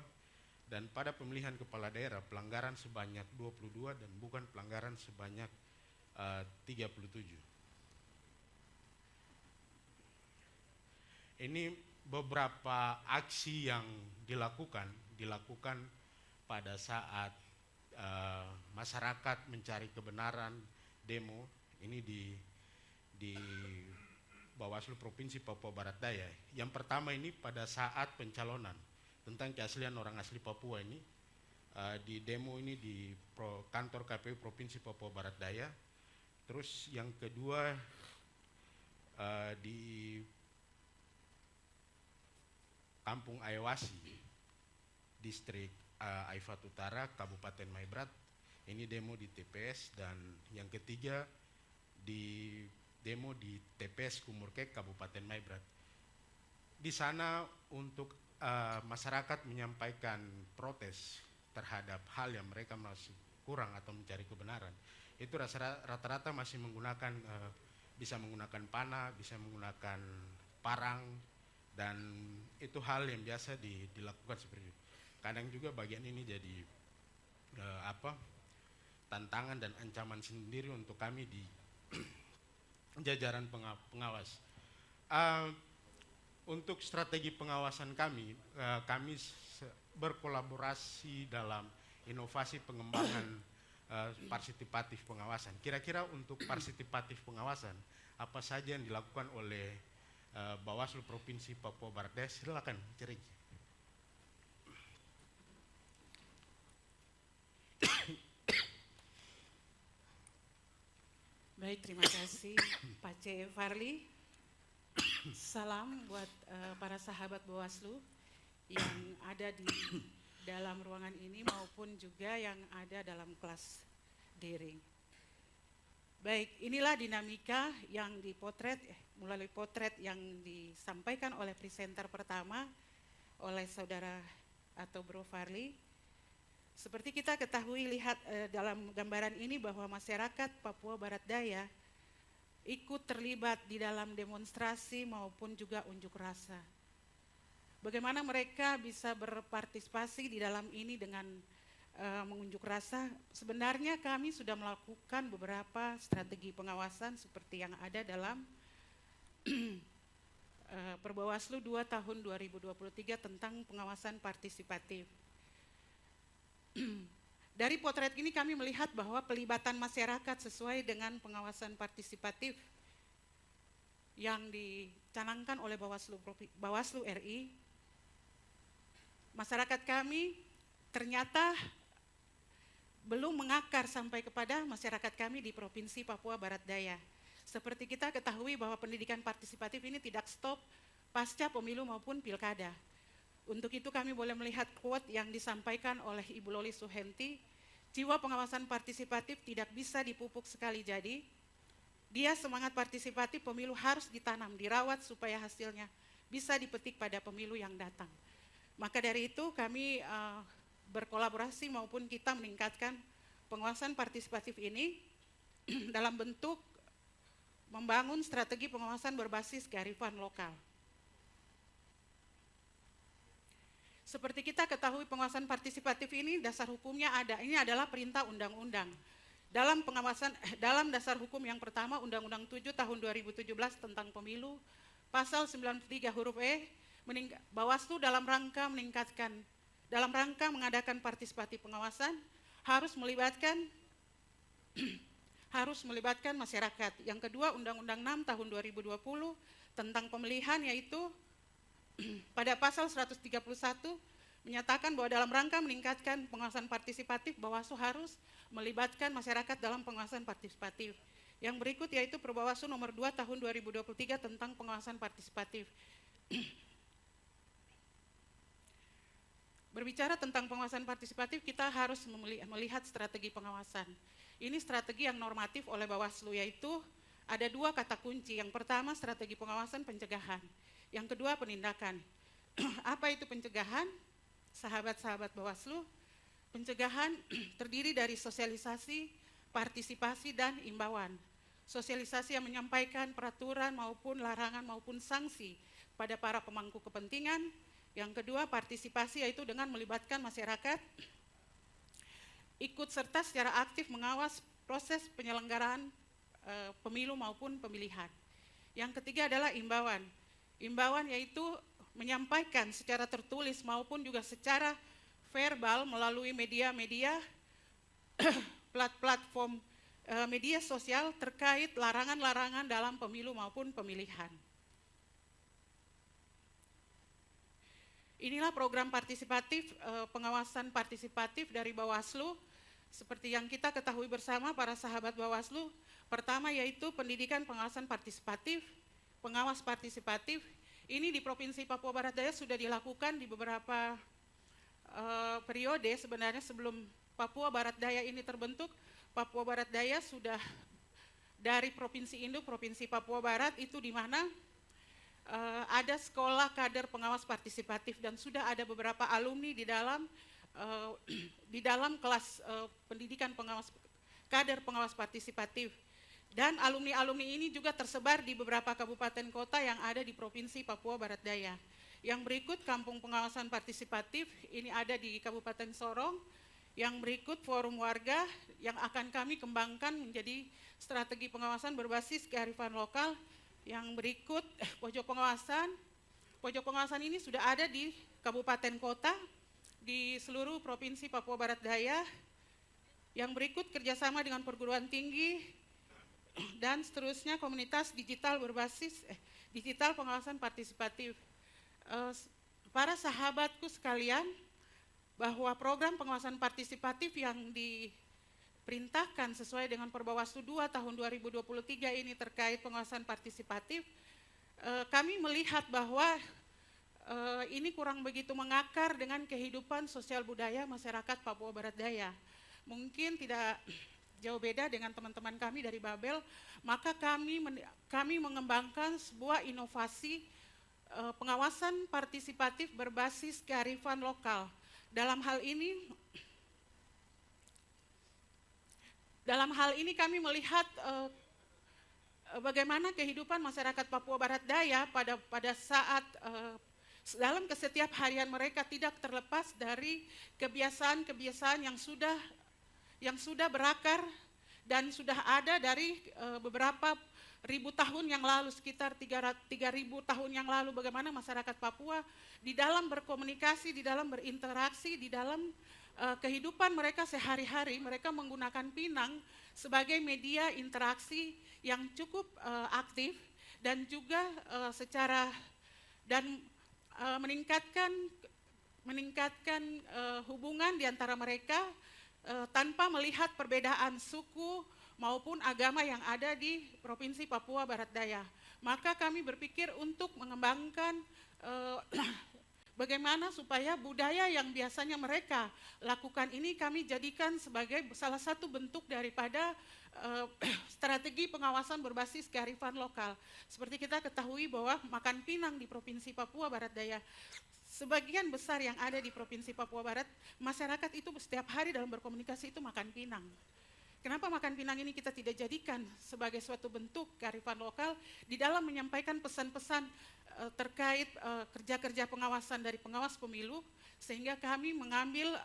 dan pada pemilihan kepala daerah pelanggaran sebanyak 22 dan bukan pelanggaran sebanyak 37. Ini beberapa aksi yang dilakukan pada saat masyarakat mencari kebenaran demo ini di Bawaslu Provinsi Papua Barat Daya. Yang pertama ini pada saat pencalonan tentang keaslian orang asli Papua ini di demo ini di kantor KPU Provinsi Papua Barat Daya. Terus yang kedua di Kampung Ayawasi, distrik Aifat Utara, Kabupaten Maibrat. Ini demo di TPS. Dan yang ketiga di demo di TPS Kumurkek, Kabupaten Maibrat. Di sana untuk masyarakat menyampaikan protes terhadap hal yang mereka masih kurang atau mencari kebenaran. Itu rata-rata masih menggunakan bisa menggunakan panah, bisa menggunakan parang, dan itu hal yang biasa dilakukan seperti itu. Kadang juga bagian ini jadi tantangan dan ancaman sendiri untuk kami di jajaran pengawas. Untuk strategi pengawasan kami berkolaborasi dalam inovasi pengembangan partisipatif pengawasan. Kira-kira untuk partisipatif pengawasan apa saja yang dilakukan oleh Bawaslu Provinsi Papua Barat Daya? Silakan cerita. Baik, terima kasih Pak C. Farli. Salam buat para sahabat Bawaslu yang ada di dalam ruangan ini maupun juga yang ada dalam kelas daring. Baik, inilah dinamika yang dipotret melalui potret yang disampaikan oleh presenter pertama oleh saudara atau Bro Farli. Seperti kita ketahui lihat dalam gambaran ini bahwa masyarakat Papua Barat Daya ikut terlibat di dalam demonstrasi maupun juga unjuk rasa. Bagaimana mereka bisa berpartisipasi di dalam ini dengan mengunjuk rasa? Sebenarnya kami sudah melakukan beberapa strategi pengawasan seperti yang ada dalam Perbawaslu 2 tahun 2023 tentang pengawasan partisipatif. Dari potret ini kami melihat bahwa pelibatan masyarakat sesuai dengan pengawasan partisipatif yang dicanangkan oleh Bawaslu RI, masyarakat kami ternyata belum mengakar sampai kepada masyarakat kami di Provinsi Papua Barat Daya. Seperti kita ketahui bahwa pendidikan partisipatif ini tidak stop pasca pemilu maupun pilkada. Untuk itu kami boleh melihat quote yang disampaikan oleh Ibu Loli Suhenti, jiwa pengawasan partisipatif tidak bisa dipupuk sekali jadi, dia semangat partisipatif pemilu harus ditanam, dirawat supaya hasilnya bisa dipetik pada pemilu yang datang. Maka dari itu kami berkolaborasi maupun kita meningkatkan pengawasan partisipatif ini dalam bentuk membangun strategi pengawasan berbasis kearifan lokal. Seperti kita ketahui pengawasan partisipatif ini dasar hukumnya ada, ini adalah perintah undang-undang. Dalam pengawasan dalam dasar hukum yang pertama Undang-Undang 7 tahun 2017 tentang pemilu, pasal 93 huruf E, Bawaslu dalam rangka mengadakan partisipatif pengawasan harus melibatkan masyarakat. Yang kedua Undang-Undang 6 tahun 2020 tentang pemilihan, yaitu pada pasal 131 menyatakan bahwa dalam rangka meningkatkan pengawasan partisipatif, Bawaslu harus melibatkan masyarakat dalam pengawasan partisipatif. Yang berikut yaitu Perbawaslu nomor 2 tahun 2023 tentang pengawasan partisipatif. Berbicara tentang pengawasan partisipatif, kita harus melihat strategi pengawasan. Ini strategi yang normatif oleh Bawaslu, yaitu ada 2 kata kunci. Yang pertama strategi pengawasan pencegahan, yang kedua penindakan. Apa itu pencegahan? Sahabat-sahabat Bawaslu, pencegahan terdiri dari sosialisasi, partisipasi, dan imbauan. Sosialisasi yang menyampaikan peraturan maupun larangan maupun sanksi pada para pemangku kepentingan. Yang kedua partisipasi, yaitu dengan melibatkan masyarakat ikut serta secara aktif mengawas proses penyelenggaraan pemilu maupun pemilihan. Yang ketiga adalah imbauan. Imbauan yaitu menyampaikan secara tertulis maupun juga secara verbal melalui media-media platform media sosial terkait larangan-larangan dalam pemilu maupun pemilihan. Inilah program partisipatif, pengawasan partisipatif dari Bawaslu. Seperti yang kita ketahui bersama para sahabat Bawaslu, pertama yaitu pendidikan pengawasan partisipatif, pengawas partisipatif. Ini di Provinsi Papua Barat Daya sudah dilakukan di beberapa periode. Sebenarnya sebelum Papua Barat Daya ini terbentuk, Papua Barat Daya sudah dari Provinsi Induk, Provinsi Papua Barat itu di mana ada sekolah kader pengawas partisipatif dan sudah ada beberapa alumni di dalam kelas pendidikan pengawas kader pengawas partisipatif. Dan alumni-alumni ini juga tersebar di beberapa kabupaten kota yang ada di Provinsi Papua Barat Daya. Yang berikut kampung pengawasan partisipatif, ini ada di Kabupaten Sorong. Yang berikut forum warga yang akan kami kembangkan menjadi strategi pengawasan berbasis kearifan lokal. Yang berikut pojok pengawasan. Pojok pengawasan ini sudah ada di kabupaten kota di seluruh Provinsi Papua Barat Daya. Yang berikut kerjasama dengan perguruan tinggi dan seterusnya komunitas digital berbasis digital pengawasan partisipatif. Para sahabatku sekalian, bahwa program pengawasan partisipatif yang diperintahkan sesuai dengan Perbawaslu 2 tahun 2023 ini terkait pengawasan partisipatif, kami melihat bahwa ini kurang begitu mengakar dengan kehidupan sosial budaya masyarakat Papua Barat Daya. Mungkin tidak jauh beda dengan teman-teman kami dari Babel, maka kami mengembangkan sebuah inovasi pengawasan partisipatif berbasis kearifan lokal. Dalam hal ini kami melihat bagaimana kehidupan masyarakat Papua Barat Daya pada saat dalam kesetiap harian mereka tidak terlepas dari kebiasaan-kebiasaan yang sudah berakar dan sudah ada dari beberapa ribu tahun yang lalu, sekitar 3.000 tahun yang lalu, bagaimana masyarakat Papua di dalam berkomunikasi, di dalam berinteraksi, di dalam kehidupan mereka sehari-hari, mereka menggunakan Pinang sebagai media interaksi yang cukup aktif dan juga meningkatkan hubungan di antara mereka tanpa melihat perbedaan suku maupun agama yang ada di Provinsi Papua Barat Daya. Maka kami berpikir untuk mengembangkan bagaimana supaya budaya yang biasanya mereka lakukan ini kami jadikan sebagai salah satu bentuk daripada strategi pengawasan berbasis kearifan lokal. Seperti kita ketahui bahwa makan pinang di Provinsi Papua Barat Daya, sebagian besar yang ada di Provinsi Papua Barat, masyarakat itu setiap hari dalam berkomunikasi itu makan pinang. Kenapa makan pinang ini kita tidak jadikan sebagai suatu bentuk kearifan lokal di dalam menyampaikan pesan-pesan terkait kerja-kerja pengawasan dari pengawas pemilu, sehingga kami mengambil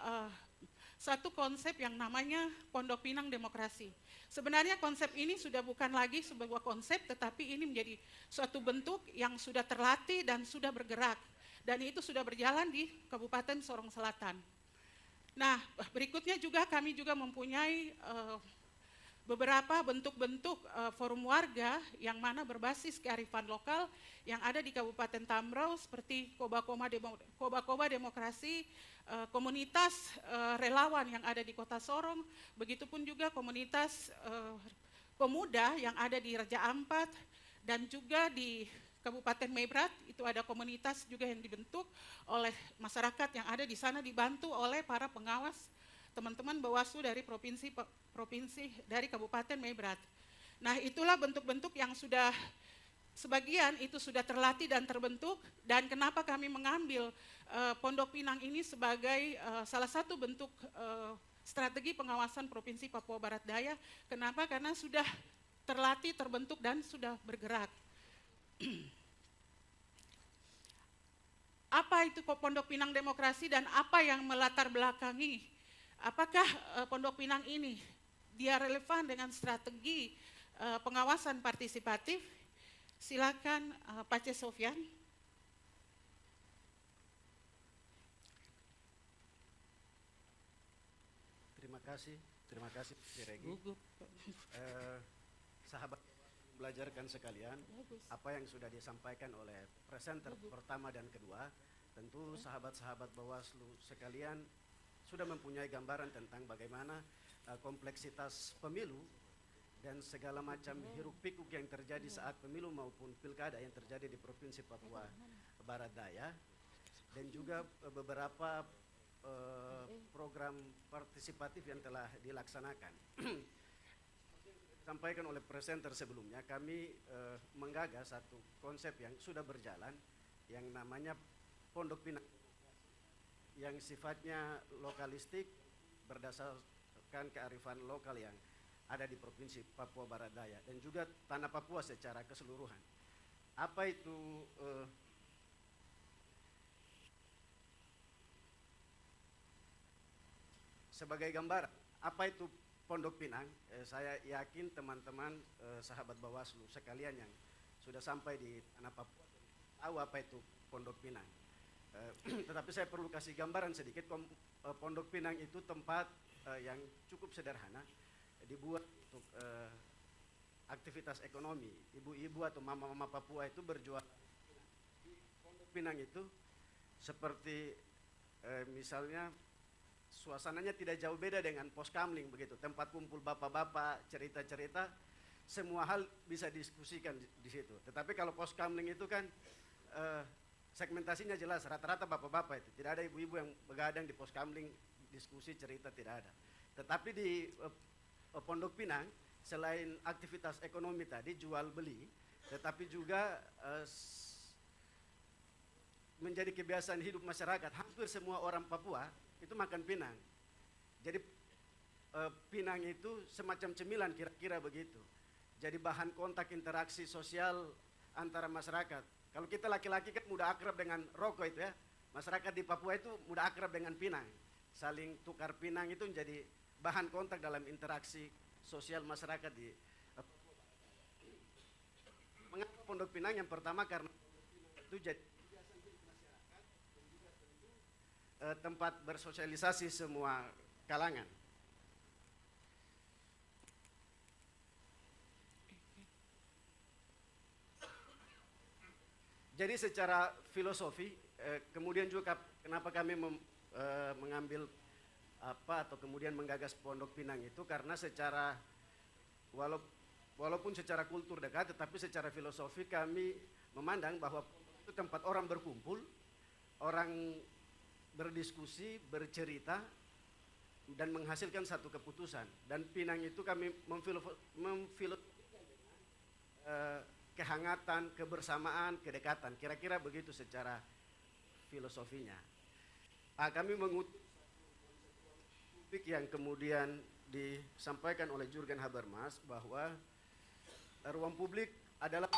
satu konsep yang namanya Pondok Pinang Demokrasi. Sebenarnya konsep ini sudah bukan lagi sebuah konsep, tetapi ini menjadi suatu bentuk yang sudah terlatih dan sudah bergerak, dan itu sudah berjalan di Kabupaten Sorong Selatan. Nah, berikutnya juga kami juga mempunyai beberapa bentuk-bentuk forum warga yang mana berbasis kearifan lokal yang ada di Kabupaten Tambrau, seperti Koba Demokrasi, komunitas relawan yang ada di Kota Sorong, begitupun juga komunitas pemuda yang ada di Raja Ampat, dan juga di Kabupaten Mebrat, itu ada komunitas juga yang dibentuk oleh masyarakat yang ada di sana, dibantu oleh para pengawas teman-teman Bawaslu dari provinsi dari Kabupaten Mebrat. Nah, itulah bentuk-bentuk yang sudah sebagian itu sudah terlatih dan terbentuk, dan kenapa kami mengambil Pondok Pinang ini sebagai salah satu bentuk strategi pengawasan Provinsi Papua Barat Daya. Kenapa? Karena sudah terlatih, terbentuk, dan sudah bergerak. Apa itu Pondok Pinang Demokrasi dan apa yang melatar belakangi? Apakah Pondok Pinang ini dia relevan dengan strategi pengawasan partisipatif? Silakan Pak C. Sofyan. Terima kasih Regi. Sahabat belajarkan sekalian, apa yang sudah disampaikan oleh presenter pertama dan kedua, tentu sahabat-sahabat Bawaslu sekalian sudah mempunyai gambaran tentang bagaimana kompleksitas pemilu dan segala macam hiruk-pikuk yang terjadi saat pemilu maupun pilkada yang terjadi di Provinsi Papua Barat Daya, dan juga beberapa program partisipatif yang telah dilaksanakan. Sampaikan oleh presenter sebelumnya, kami menggagas satu konsep yang sudah berjalan yang namanya Pondok Pinang, yang sifatnya lokalistik berdasarkan kearifan lokal yang ada di Provinsi Papua Barat Daya dan juga tanah Papua secara keseluruhan. Apa itu sebagai gambar, apa itu Pondok Pinang? Saya yakin teman-teman sahabat Bawaslu sekalian yang sudah sampai di tanah Papua tahu apa itu Pondok Pinang. Tetapi saya perlu kasih gambaran sedikit. Pondok Pinang itu tempat yang cukup sederhana, dibuat untuk aktivitas ekonomi. Ibu-ibu atau mama-mama Papua itu berjual. Pondok Pinang itu seperti misalnya suasananya tidak jauh beda dengan pos kamling begitu, tempat kumpul bapak-bapak, cerita-cerita, semua hal bisa diskusikan di situ. Tetapi kalau pos kamling itu kan segmentasinya jelas, rata-rata bapak-bapak itu, tidak ada ibu-ibu yang begadang di pos kamling, diskusi, cerita, tidak ada. Tetapi di Pondok Pinang, selain aktivitas ekonomi tadi, jual beli, tetapi juga menjadi kebiasaan hidup masyarakat. Hampir semua orang Papua itu makan pinang. Jadi pinang itu semacam cemilan kira-kira begitu. Jadi bahan kontak interaksi sosial antara masyarakat. Kalau kita laki-laki kan mudah akrab dengan rokok itu ya. Masyarakat di Papua itu mudah akrab dengan pinang. Saling tukar pinang itu menjadi bahan kontak dalam interaksi sosial masyarakat di mengapa Pondok Pinang? Yang pertama karena itu jadi tempat bersosialisasi semua kalangan. Jadi secara filosofi, kemudian juga kenapa kami mengambil atau kemudian menggagas Pondok Pinang itu karena secara walaupun secara kultur dekat, tetapi secara filosofi kami memandang bahwa itu tempat orang berkumpul, orang berdiskusi, bercerita, dan menghasilkan satu keputusan. Dan Pinang itu kami kehangatan, kebersamaan, kedekatan. Kira-kira begitu secara filosofinya. Kami mengutip topik yang kemudian disampaikan oleh Jurgen Habermas bahwa ruang publik adalah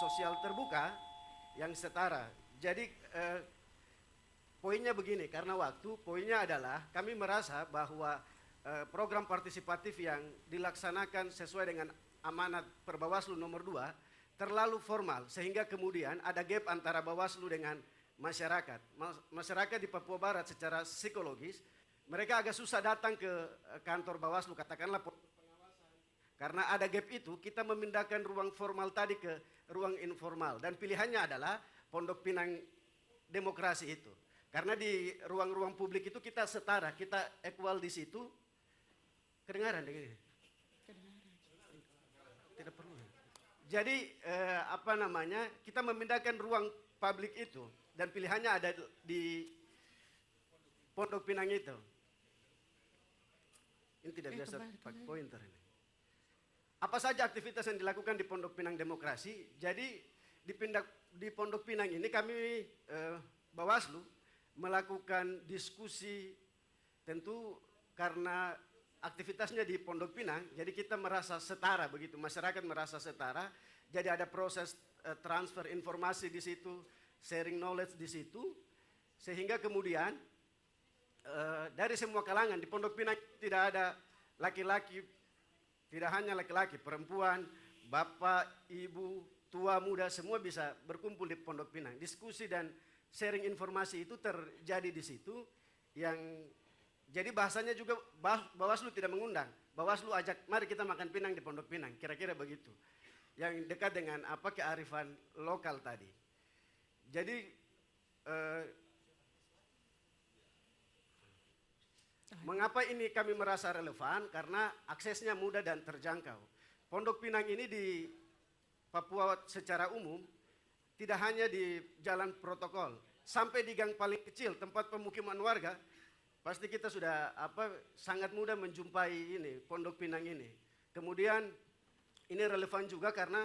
sosial terbuka yang setara. Jadi poinnya begini, karena waktu, poinnya adalah kami merasa bahwa program partisipatif yang dilaksanakan sesuai dengan amanat Perbawaslu nomor 2 terlalu formal, sehingga kemudian ada gap antara Bawaslu dengan masyarakat. Masyarakat di Papua Barat secara psikologis, mereka agak susah datang ke kantor Bawaslu, katakanlah pengawasan. Karena ada gap itu, kita memindahkan ruang formal tadi ke ruang informal. Dan pilihannya adalah Pondok Pinang Demokrasi itu. Karena di ruang-ruang publik itu kita setara, kita equal di situ. Kedengaran? Tidak perlu. Jadi apa namanya, kita memindahkan ruang publik itu dan pilihannya ada di Pondok Pinang itu. Ini tidak biasa pakai pointer ini. Apa saja aktivitas yang dilakukan di Pondok Pinang Demokrasi? Jadi di Pondok Pinang ini kami Bawaslu melakukan diskusi, tentu karena aktivitasnya di Pondok Pinang, jadi kita merasa setara begitu, masyarakat merasa setara, jadi ada proses transfer informasi di situ, sharing knowledge di situ, sehingga kemudian dari semua kalangan di Pondok Pinang tidak ada laki-laki, tidak hanya laki-laki, perempuan, bapak, ibu, tua, muda, semua bisa berkumpul di Pondok Pinang. Diskusi dan sharing informasi itu terjadi di situ, yang jadi bahasanya juga Bawaslu tidak mengundang. Bawaslu ajak, mari kita makan pinang di Pondok Pinang, kira-kira begitu. Yang dekat dengan apa kearifan lokal tadi. Jadi mengapa ini kami merasa relevan? Karena aksesnya mudah dan terjangkau. Pondok Pinang ini di Papua secara umum tidak hanya di jalan protokol, sampai di gang paling kecil tempat pemukiman warga. Pasti kita sudah sangat mudah menjumpai ini Pondok Pinang ini. Kemudian ini relevan juga karena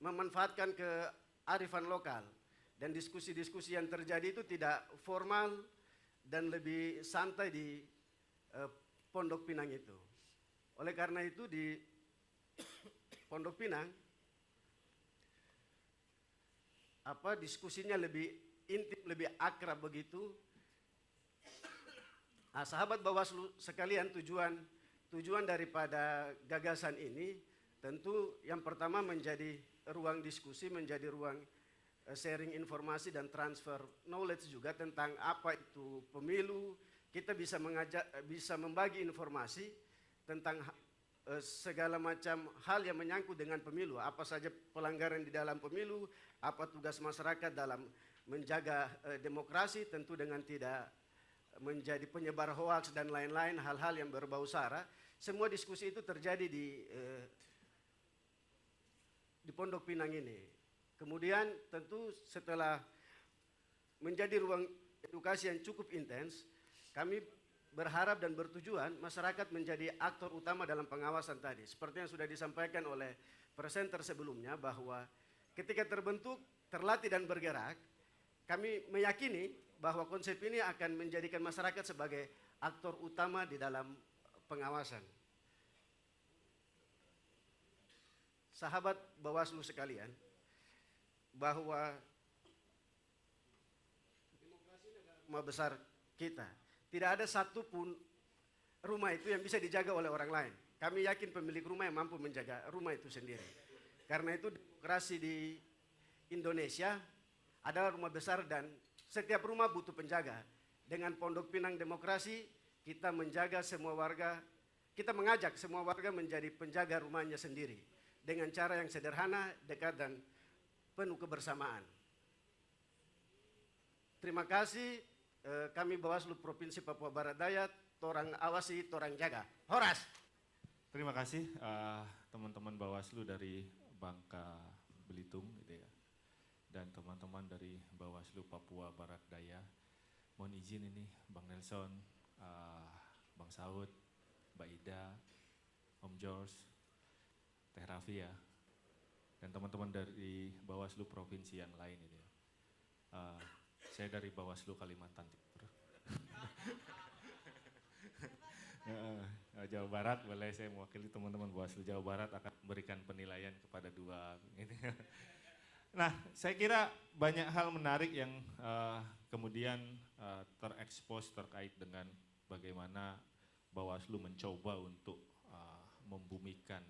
memanfaatkan kearifan lokal dan diskusi-diskusi yang terjadi itu tidak formal dan lebih santai di Pondok Pinang itu. Oleh karena itu di Pondok Pinang diskusinya lebih intim, lebih akrab begitu. Nah, sahabat Bawaslu sekalian, tujuan daripada gagasan ini tentu yang pertama menjadi ruang diskusi, menjadi ruang sharing informasi dan transfer knowledge juga tentang apa itu pemilu. Kita bisa membagi informasi tentang segala macam hal yang menyangkut dengan pemilu, apa saja pelanggaran di dalam pemilu, apa tugas masyarakat dalam menjaga demokrasi, tentu dengan tidak menjadi penyebar hoaks dan lain-lain, hal-hal yang berbau sara. Semua diskusi itu terjadi di Pondok Pinang ini. Kemudian tentu setelah menjadi ruang edukasi yang cukup intens, kami berharap dan bertujuan masyarakat menjadi aktor utama dalam pengawasan tadi. Seperti yang sudah disampaikan oleh presenter sebelumnya, bahwa ketika terbentuk, terlatih dan bergerak, kami meyakini bahwa konsep ini akan menjadikan masyarakat sebagai aktor utama di dalam pengawasan. Sahabat Bawaslu sekalian, bahwa demokrasi negara rumah besar kita, tidak ada satupun rumah itu yang bisa dijaga oleh orang lain. Kami yakin pemilik rumah yang mampu menjaga rumah itu sendiri. Karena itu demokrasi di Indonesia adalah rumah besar dan setiap rumah butuh penjaga. Dengan Pondok Pinang Demokrasi, kita menjaga semua warga, kita mengajak semua warga menjadi penjaga rumahnya sendiri. Dengan cara yang sederhana, dekat dan penuh kebersamaan. Terima kasih, kami Bawaslu Provinsi Papua Barat Daya, torang awasi, torang jaga. Horas! Terima kasih teman-teman Bawaslu dari Bangka Belitung gitu ya. Dan teman-teman dari Bawaslu Papua Barat Daya. Mohon izin ini Bang Nelson, Bang Saud, Mbak Ida, Om George, Teh Raffi ya, dan teman-teman dari Bawaslu Provinsi yang lain ini. Saya dari Bawaslu Kalimantan Timur. Jawa Barat, boleh saya mewakili teman-teman Bawaslu Jawa Barat akan memberikan penilaian kepada dua ini. Nah, saya kira banyak hal menarik yang kemudian terekspos terkait dengan bagaimana Bawaslu mencoba untuk membumikan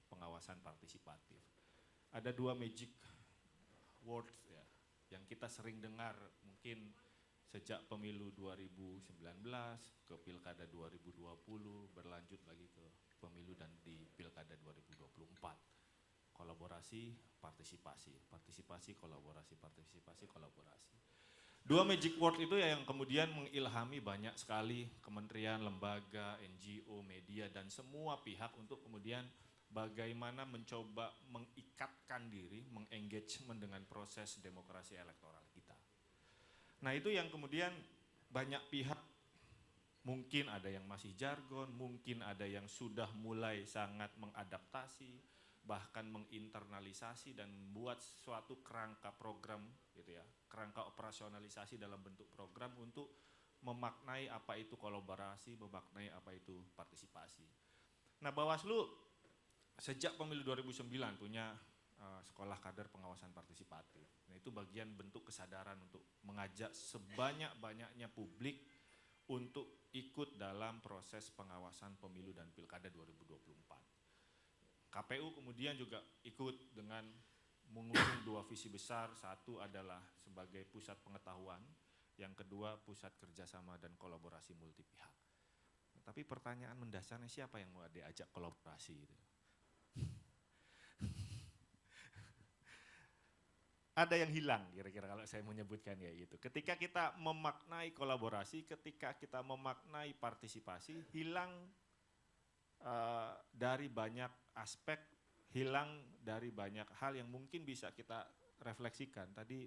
pengawasan partisipatif. Ada dua magic words ya, yang kita sering dengar mungkin sejak pemilu 2019 ke pilkada 2020, berlanjut lagi ke pemilu dan di pilkada 2024. Kolaborasi, partisipasi, partisipasi, kolaborasi, partisipasi, kolaborasi. Dua magic word itu ya yang kemudian mengilhami banyak sekali kementerian, lembaga, NGO, media, dan semua pihak untuk kemudian bagaimana mencoba mengikatkan diri, mengengagement dengan proses demokrasi elektoral kita. Nah itu yang kemudian banyak pihak, mungkin ada yang masih jargon, mungkin ada yang sudah mulai sangat mengadaptasi, bahkan menginternalisasi dan membuat suatu kerangka program gitu ya, kerangka operasionalisasi dalam bentuk program untuk memaknai apa itu kolaborasi, memaknai apa itu partisipasi. Nah Bawaslu sejak pemilu 2009 punya sekolah kader pengawasan partisipatif. Nah itu bagian bentuk kesadaran untuk mengajak sebanyak-banyaknya publik untuk ikut dalam proses pengawasan pemilu dan pilkada 2024. KPU kemudian juga ikut dengan mengusung dua visi besar, satu adalah sebagai pusat pengetahuan, yang kedua pusat kerjasama dan kolaborasi multi pihak. Tapi pertanyaan mendasarnya siapa yang mau diajak kolaborasi itu? Ada yang hilang kira-kira kalau saya menyebutkan ya gitu. Ketika kita memaknai kolaborasi, ketika kita memaknai partisipasi, hilang dari banyak aspek, hilang dari banyak hal yang mungkin bisa kita refleksikan. Tadi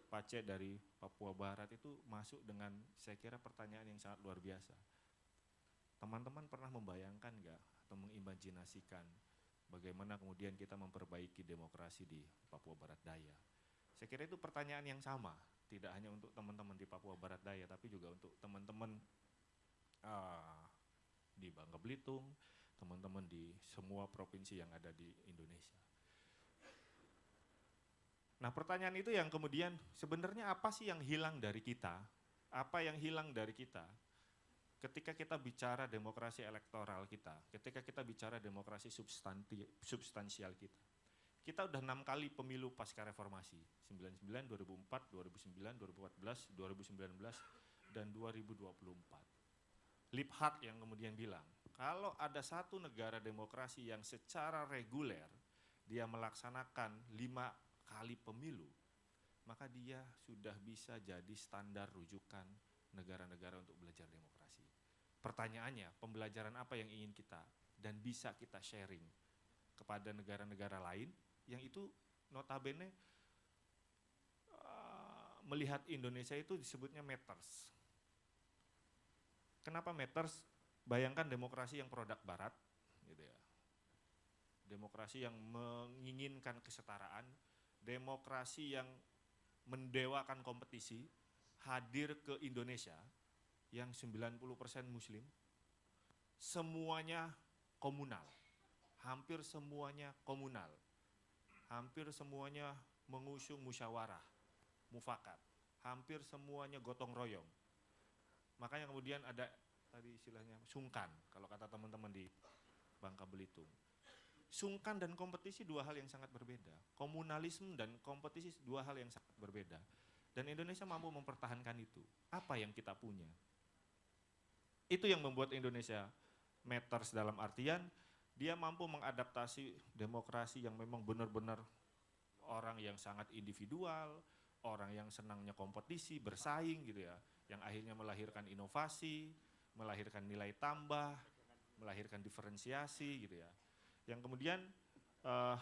Pak C dari Papua Barat itu masuk dengan saya kira pertanyaan yang sangat luar biasa. Teman-teman pernah membayangkan nggak atau mengimajinasikan bagaimana kemudian kita memperbaiki demokrasi di Papua Barat Daya? Saya kira itu pertanyaan yang sama, tidak hanya untuk teman-teman di Papua Barat Daya, tapi juga untuk teman-teman di Bangka Belitung, teman-teman di semua provinsi yang ada di Indonesia. Nah pertanyaan itu yang kemudian sebenarnya apa sih yang hilang dari kita? Apa yang hilang dari kita ketika kita bicara demokrasi elektoral kita, ketika kita bicara demokrasi substansial kita? Kita udah 6 kali pemilu pasca reformasi, 99, 2004, 2009, 2014, 2019, dan 2024. Liphart yang kemudian bilang, kalau ada satu negara demokrasi yang secara reguler dia melaksanakan 5 kali pemilu, maka dia sudah bisa jadi standar rujukan negara-negara untuk belajar demokrasi. Pertanyaannya, pembelajaran apa yang ingin kita dan bisa kita sharing kepada negara-negara lain yang itu notabene melihat Indonesia itu disebutnya matters. Kenapa matters? Bayangkan demokrasi yang produk barat, gitu ya. Demokrasi yang menginginkan kesetaraan, demokrasi yang mendewakan kompetisi, hadir ke Indonesia yang 90% muslim, semuanya komunal, hampir semuanya komunal, hampir semuanya mengusung musyawarah, mufakat, hampir semuanya gotong royong. Makanya kemudian ada tadi istilahnya sungkan, kalau kata teman-teman di Bangka Belitung. Sungkan dan kompetisi dua hal yang sangat berbeda. Komunalisme dan kompetisi dua hal yang sangat berbeda. Dan Indonesia mampu mempertahankan itu. Apa yang kita punya? Itu yang membuat Indonesia matters dalam artian dia mampu mengadaptasi demokrasi yang memang benar-benar orang yang sangat individual, orang yang senangnya kompetisi, bersaing gitu ya, yang akhirnya melahirkan inovasi, melahirkan nilai tambah, melahirkan diferensiasi gitu ya, yang kemudian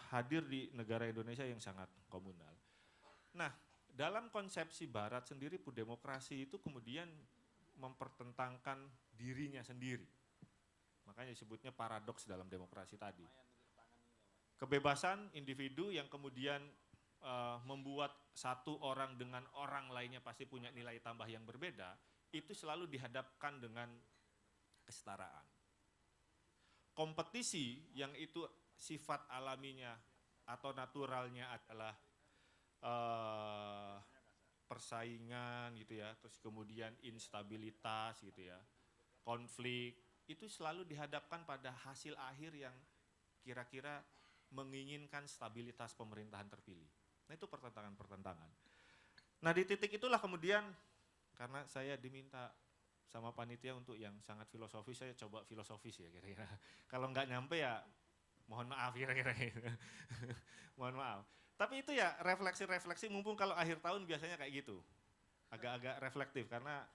hadir di negara Indonesia yang sangat komunal. Nah, dalam konsepsi Barat sendiri pun demokrasi itu kemudian mempertentangkan dirinya sendiri. Makanya disebutnya paradoks dalam demokrasi tadi. Kebebasan individu yang kemudian membuat satu orang dengan orang lainnya pasti punya nilai tambah yang berbeda, itu selalu dihadapkan dengan kesetaraan. Kompetisi yang itu sifat alaminya atau naturalnya adalah persaingan gitu ya, terus kemudian instabilitas gitu ya, konflik, itu selalu dihadapkan pada hasil akhir yang kira-kira menginginkan stabilitas pemerintahan terpilih. Nah itu pertentangan-pertentangan. Nah di titik itulah kemudian, karena saya diminta sama panitia untuk yang sangat filosofis, saya coba filosofis ya kira-kira. Kalau nggak nyampe ya mohon maaf kira-kira. Mohon maaf. Tapi itu ya refleksi-refleksi, mumpung kalau akhir tahun biasanya kayak gitu. Agak-agak reflektif karena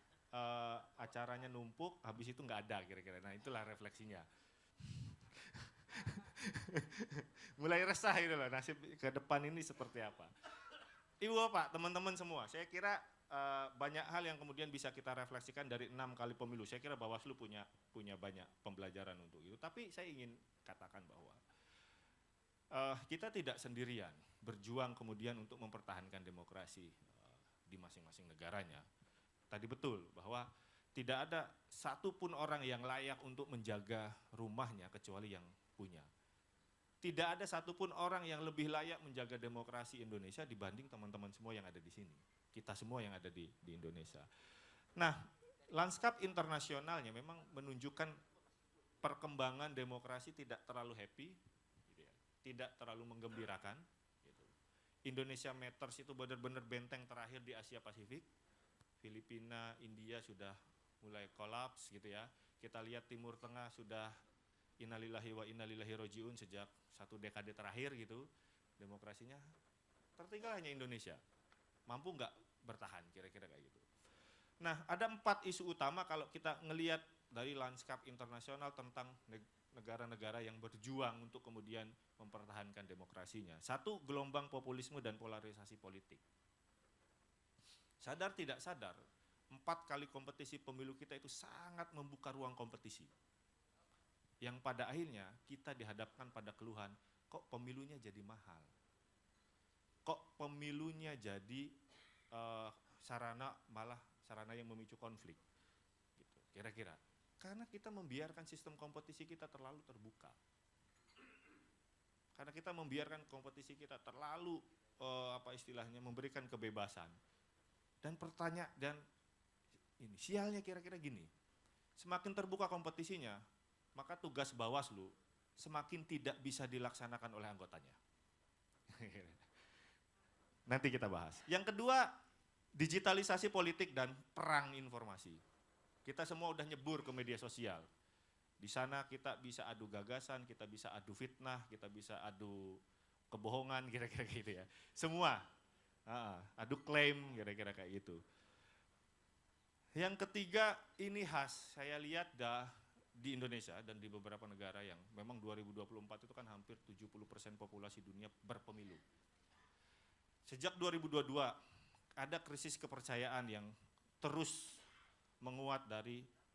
acaranya numpuk, habis itu nggak ada kira-kira. Nah itulah refleksinya. Mulai resah itu loh, nasib ke depan ini seperti apa. Ibu Bapak, teman-teman semua, saya kira banyak hal yang kemudian bisa kita refleksikan dari 6 kali pemilu. Saya kira Bawaslu punya banyak pembelajaran untuk itu. Tapi saya ingin katakan bahwa kita tidak sendirian berjuang kemudian untuk mempertahankan demokrasi di masing-masing negaranya. Tadi betul bahwa tidak ada satupun orang yang layak untuk menjaga rumahnya kecuali yang punya. Tidak ada satupun orang yang lebih layak menjaga demokrasi Indonesia dibanding teman-teman semua yang ada di sini. Kita semua yang ada di Indonesia. Nah, lanskap internasionalnya memang menunjukkan perkembangan demokrasi tidak terlalu happy, gitu ya, tidak terlalu menggembirakan. Gitu. Indonesia Matters itu benar-benar benteng terakhir di Asia Pasifik. Filipina, India sudah mulai kolaps gitu ya. Kita lihat Timur Tengah sudah innalillahi wa innalillahi rojiun sejak 1 dekade terakhir gitu. Demokrasinya tertinggal hanya Indonesia. Mampu nggak bertahan kira-kira kayak gitu. Nah, ada 4 isu utama kalau kita ngelihat dari lanskap internasional tentang negara-negara yang berjuang untuk kemudian mempertahankan demokrasinya. 1, gelombang populisme dan polarisasi politik. Sadar tidak sadar, 4 kali kompetisi pemilu kita itu sangat membuka ruang kompetisi. Yang pada akhirnya kita dihadapkan pada keluhan, kok pemilunya jadi mahal? Kok pemilunya jadi sarana yang memicu konflik? Gitu, kira-kira. Karena kita membiarkan sistem kompetisi kita terlalu terbuka. Karena kita membiarkan kompetisi kita terlalu memberikan kebebasan. Dan ini sialnya kira-kira gini, semakin terbuka kompetisinya, maka tugas Bawaslu semakin tidak bisa dilaksanakan oleh anggotanya. Nanti kita bahas. Yang kedua, digitalisasi politik dan perang informasi. Kita semua udah nyebur ke media sosial. Di sana kita bisa adu gagasan, kita bisa adu fitnah, kita bisa adu kebohongan, kira-kira gitu ya. Semua, adu klaim, kira-kira kayak gitu. Yang ketiga, ini khas, saya lihat di Indonesia dan di beberapa negara yang memang 2024 itu kan hampir 70% populasi dunia berpemilu. Sejak 2022 ada krisis kepercayaan yang terus menguat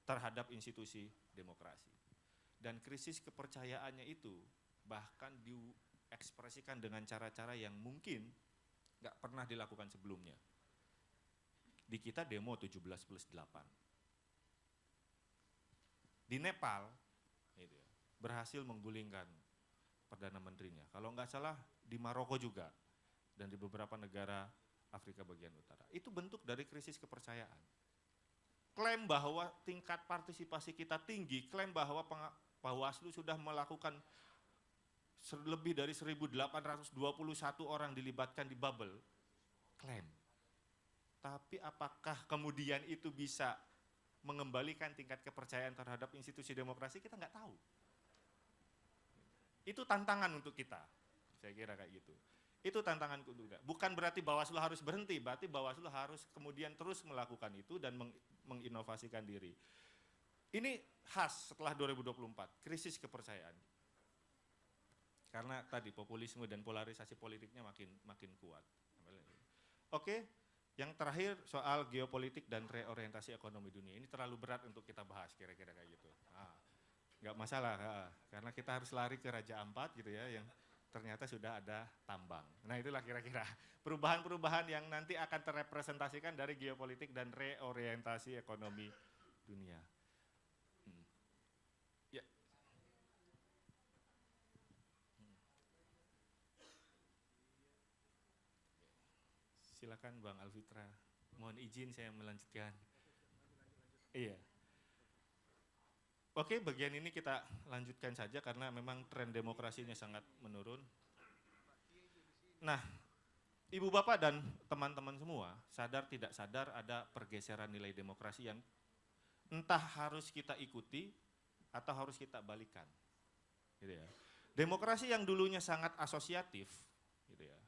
terhadap institusi demokrasi. Dan krisis kepercayaannya itu bahkan diekspresikan dengan cara-cara yang mungkin nggak pernah dilakukan sebelumnya. Di kita demo 17+8. Di Nepal berhasil menggulingkan Perdana Menterinya. Kalau nggak salah di Maroko juga dan di beberapa negara Afrika bagian utara. Itu bentuk dari krisis kepercayaan. Klaim bahwa tingkat partisipasi kita tinggi, klaim bahwa Bawaslu sudah melakukan lebih dari 1.821 orang dilibatkan di bubble, klaim. Tapi apakah kemudian itu bisa mengembalikan tingkat kepercayaan terhadap institusi demokrasi, kita nggak tahu. Itu tantangan untuk kita, saya kira kayak gitu. Itu tantangan untuk kita. Bukan berarti Bawaslu harus berhenti, berarti Bawaslu harus kemudian terus melakukan itu dan menginovasikan diri. Ini khas setelah 2024, krisis kepercayaan. Karena tadi populisme dan polarisasi politiknya makin kuat. Oke, yang terakhir soal geopolitik dan reorientasi ekonomi dunia. Ini terlalu berat untuk kita bahas kira-kira kayak gitu. Nggak masalah, karena kita harus lari ke Raja Ampat gitu ya, yang ternyata sudah ada tambang. Nah itulah kira-kira perubahan-perubahan yang nanti akan terrepresentasikan dari geopolitik dan reorientasi ekonomi dunia. Ya. Silakan Bang Alfitra, mohon izin saya melanjutkan. Iya. Oke, bagian ini kita lanjutkan saja karena memang tren demokrasinya sangat menurun. Nah, Ibu Bapak dan teman-teman semua sadar tidak sadar ada pergeseran nilai demokrasi yang entah harus kita ikuti atau harus kita balikan. Gitu ya. Demokrasi yang dulunya sangat asosiatif, gitu ya.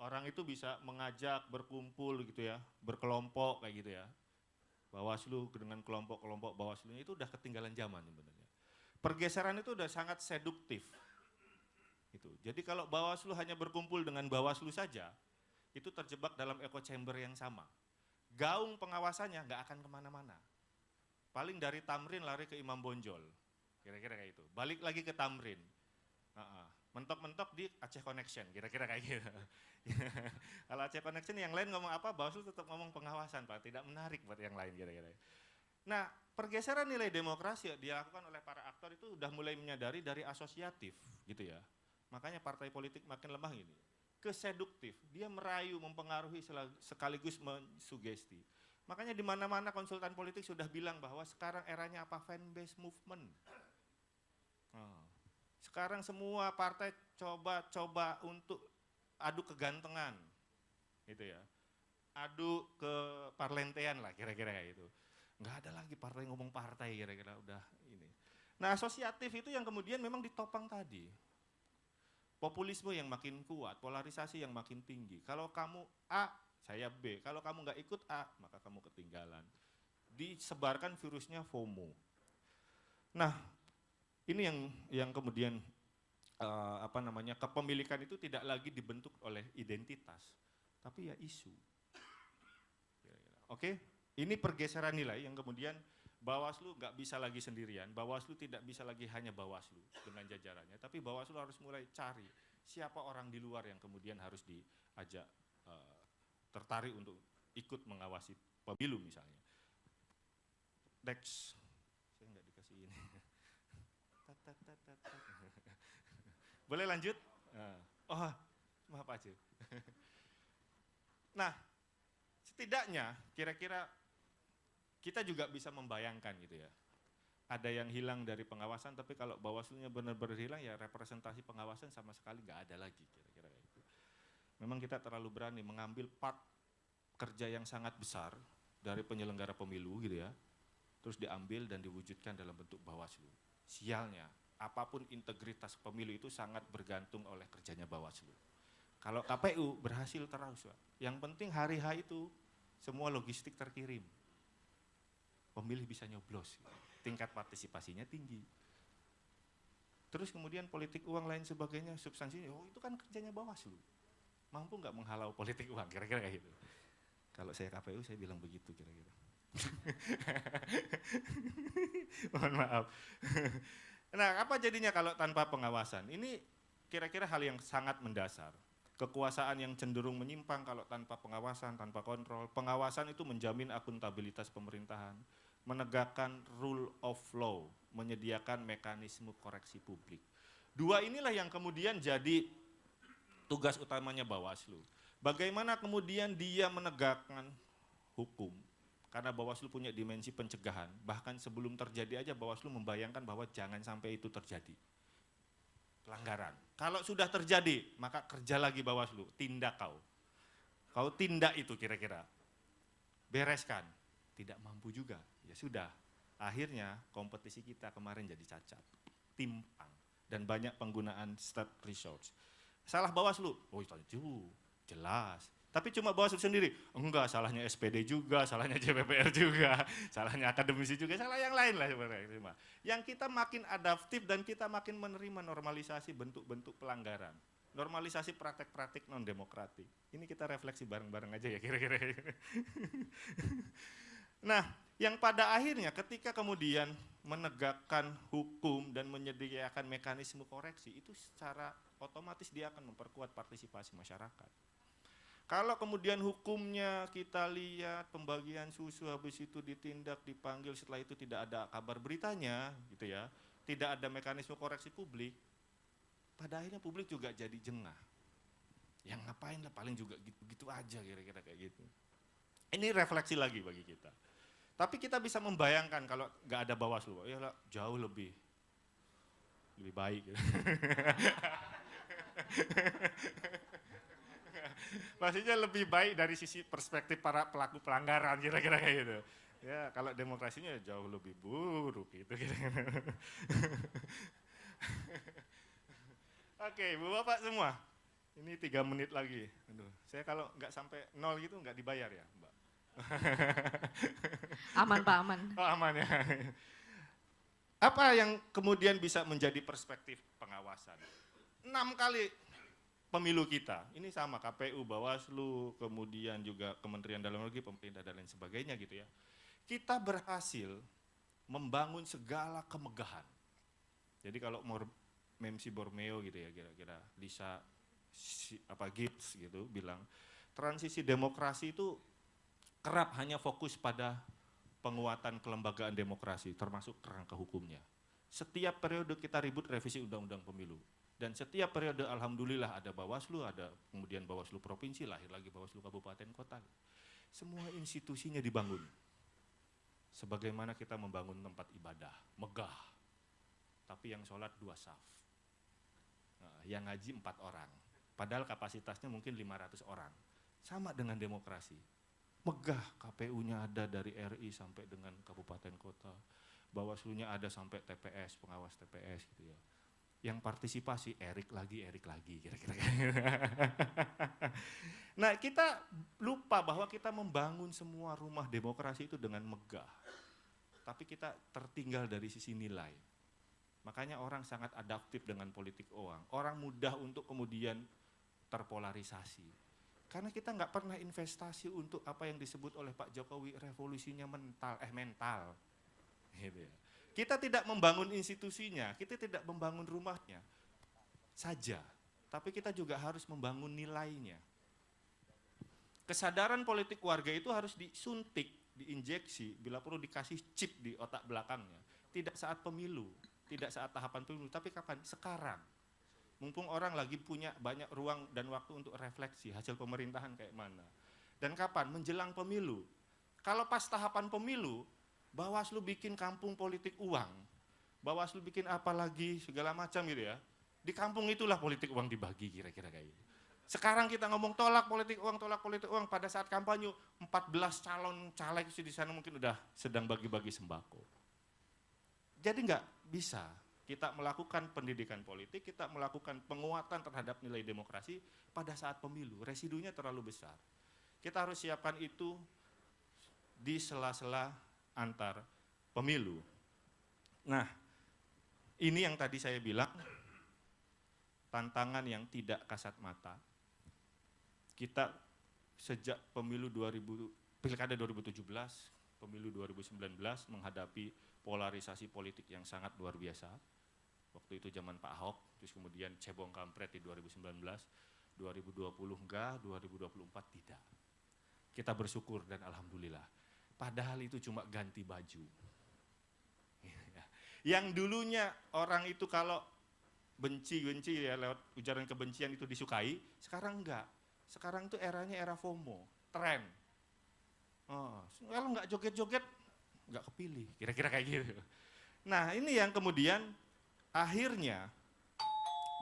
Orang itu bisa mengajak, berkumpul gitu ya, berkelompok kayak gitu ya. Bawaslu dengan kelompok-kelompok Bawaslu itu udah ketinggalan zaman sebenarnya. pergeseran itu udah sangat seduktif. Itu. Jadi kalau Bawaslu hanya berkumpul dengan Bawaslu saja, itu terjebak dalam echo chamber yang sama. Gaung pengawasannya nggak akan kemana-mana. Paling dari Tamrin lari ke Imam Bonjol, kira-kira kayak itu. Balik lagi ke Tamrin, mentok-mentok di Aceh Connection, kira-kira kayak gitu. Kalau Aceh Connection yang lain ngomong apa, Bawaslu tetap ngomong pengawasan, Pak. Tidak menarik buat yang lain, kira-kira. Nah, pergeseran nilai demokrasi dilakukan oleh para aktor itu udah mulai menyadari dari asosiatif, gitu ya. Makanya partai politik makin lemah ini. Keseduktif, dia merayu, mempengaruhi sekaligus mensugesti. Makanya di mana-mana konsultan politik sudah bilang bahwa sekarang eranya apa, fan-based movement. Sekarang semua partai coba untuk adu kegantengan, gitu ya. Adu ke parlentean lah, kira-kira kayak gitu. Nggak ada lagi partai ngomong partai, kira-kira udah ini. Nah, asosiatif itu yang kemudian memang ditopang tadi. Populisme yang makin kuat, polarisasi yang makin tinggi. Kalau kamu A, saya B. Kalau kamu nggak ikut A, maka kamu ketinggalan. Disebarkan virusnya FOMO. Nah, ini yang kemudian kepemilikan itu tidak lagi dibentuk oleh identitas, tapi ya isu. Oke, ini pergeseran nilai yang kemudian Bawaslu nggak bisa lagi sendirian, Bawaslu tidak bisa lagi hanya Bawaslu dengan jajarannya, tapi Bawaslu harus mulai cari siapa orang di luar yang kemudian harus diajak tertarik untuk ikut mengawasi pemilu misalnya. Next, saya nggak dikasih ini. Boleh lanjut? Oh, maaf aja. Nah, setidaknya kira-kira kita juga bisa membayangkan gitu ya. Ada yang hilang dari pengawasan, tapi kalau Bawaslu-nya benar-benar hilang, ya representasi pengawasan sama sekali nggak ada lagi, kira-kira itu. Memang kita terlalu berani mengambil part kerja yang sangat besar dari penyelenggara pemilu gitu ya, terus diambil dan diwujudkan dalam bentuk Bawaslu. Sialnya, apapun integritas pemilu itu sangat bergantung oleh kerjanya Bawaslu. Kalau KPU berhasil terus, yang penting hari H itu semua logistik terkirim. Pemilih bisa nyoblos, tingkat partisipasinya tinggi. Terus kemudian politik uang lain sebagainya, substansinya, oh itu kan kerjanya Bawaslu. Mampu nggak menghalau politik uang, kira-kira kayak gitu. Kalau saya KPU, saya bilang begitu kira-kira. Mohon maaf. Nah, apa jadinya kalau tanpa pengawasan? Ini kira-kira hal yang sangat mendasar. Kekuasaan yang cenderung menyimpang kalau tanpa pengawasan, tanpa kontrol. Pengawasan itu menjamin akuntabilitas pemerintahan, menegakkan rule of law, menyediakan mekanisme koreksi publik. Dua inilah yang kemudian jadi tugas utamanya Bawaslu. Bagaimana kemudian dia menegakkan hukum, karena Bawaslu punya dimensi pencegahan, bahkan sebelum terjadi aja Bawaslu membayangkan bahwa jangan sampai itu terjadi. Pelanggaran. Kalau sudah terjadi, maka kerja lagi Bawaslu, tindak kau. Kau tindak itu kira-kira. Bereskan. Tidak mampu juga. Ya sudah. Akhirnya kompetisi kita kemarin jadi cacat. Timpang. Dan banyak penggunaan state resource. Salah Bawaslu. Oh itu jelas. Tapi cuma Bawaslu sendiri. Enggak, salahnya SPD juga, salahnya JPPR juga, salahnya akademisi juga, salah yang lain lah sebenarnya. Yang kita makin adaptif dan kita makin menerima normalisasi bentuk-bentuk pelanggaran. Normalisasi praktek-praktek non-demokratik. Ini kita refleksi bareng-bareng aja ya kira-kira. Nah, yang pada akhirnya ketika kemudian menegakkan hukum dan menyediakan mekanisme koreksi, itu secara otomatis dia akan memperkuat partisipasi masyarakat. Kalau kemudian hukumnya kita lihat pembagian susu habis itu ditindak, dipanggil, setelah itu tidak ada kabar beritanya gitu ya, tidak ada mekanisme koreksi publik, pada akhirnya publik juga jadi jengah. Yang ngapain lah, paling juga gitu-gitu aja kira-kira kayak gitu. Ini refleksi lagi bagi kita. Tapi kita bisa membayangkan kalau nggak ada Bawaslu, ya lah, jauh lebih baik. Gitu. Maksudnya lebih baik dari sisi perspektif para pelaku pelanggaran kira-kira kayak gitu. Ya kalau demokrasinya jauh lebih buruk gitu kira-kira. Oke, Bapak semua. Ini 3 menit lagi. Aduh, saya kalau nggak sampai 0 gitu nggak dibayar ya, Mbak. Aman Pak, aman. Oh aman ya. Apa yang kemudian bisa menjadi perspektif pengawasan? 6 kali pemilu kita, ini sama KPU, Bawaslu, kemudian juga Kementerian Dalam Negeri, pemerintah dan lain sebagainya gitu ya. Kita berhasil membangun segala kemegahan. Jadi kalau Memsi Borneo gitu ya, kira-kira Lisa Gibbs gitu bilang, transisi demokrasi itu kerap hanya fokus pada penguatan kelembagaan demokrasi, termasuk kerangka hukumnya. Setiap periode kita ribut revisi undang-undang pemilu. Dan setiap periode alhamdulillah ada Bawaslu, ada kemudian Bawaslu Provinsi, lahir lagi Bawaslu Kabupaten Kota. Semua institusinya dibangun. Sebagaimana kita membangun tempat ibadah, megah. Tapi yang sholat 2 saf. Nah, yang ngaji 4 orang. Padahal kapasitasnya mungkin 500 orang. Sama dengan demokrasi. Megah, KPU-nya ada dari RI sampai dengan kabupaten kota, Bawaslu-nya ada sampai TPS, pengawas TPS gitu ya. Yang partisipasi Erik lagi kira-kira. Nah, kita lupa bahwa kita membangun semua rumah demokrasi itu dengan megah. Tapi kita tertinggal dari sisi nilai. Makanya orang sangat adaptif dengan politik uang. Orang mudah untuk kemudian terpolarisasi. Karena kita nggak pernah investasi untuk apa yang disebut oleh Pak Jokowi revolusinya mental. Gitu ya. Kita tidak membangun institusinya, kita tidak membangun rumahnya saja, tapi kita juga harus membangun nilainya. Kesadaran politik warga itu harus disuntik, diinjeksi, bila perlu dikasih chip di otak belakangnya. Tidak saat pemilu, tidak saat tahapan pemilu, tapi kapan? Sekarang. Mumpung orang lagi punya banyak ruang dan waktu untuk refleksi hasil pemerintahan kayak mana. Dan kapan? Menjelang pemilu. Kalau pas tahapan pemilu, Bawaslu bikin kampung politik uang. Bawaslu bikin apa lagi, segala macam gitu ya. Di kampung itulah politik uang dibagi kira-kira kayak gitu. Sekarang kita ngomong tolak politik uang, pada saat kampanye 14 calon caleg di sana mungkin udah sedang bagi-bagi sembako. Jadi nggak bisa. Kita melakukan pendidikan politik, kita melakukan penguatan terhadap nilai demokrasi pada saat pemilu. Residunya terlalu besar. Kita harus siapkan itu di sela-sela antar pemilu. Nah, ini yang tadi saya bilang, tantangan yang tidak kasat mata. Kita sejak Pilkada 2017, pemilu 2019 menghadapi polarisasi politik yang sangat luar biasa. Waktu itu zaman Pak Ahok, terus kemudian cebong kampret di 2019, 2020 enggak, 2024 tidak. Kita bersyukur dan alhamdulillah. Padahal itu cuma ganti baju. Yang dulunya orang itu kalau benci ya lewat ujaran kebencian itu disukai, sekarang enggak. Sekarang itu eranya era FOMO, tren. Oh, kalau enggak joget-joget, enggak kepilih, kira-kira kayak gitu. Nah, ini yang kemudian akhirnya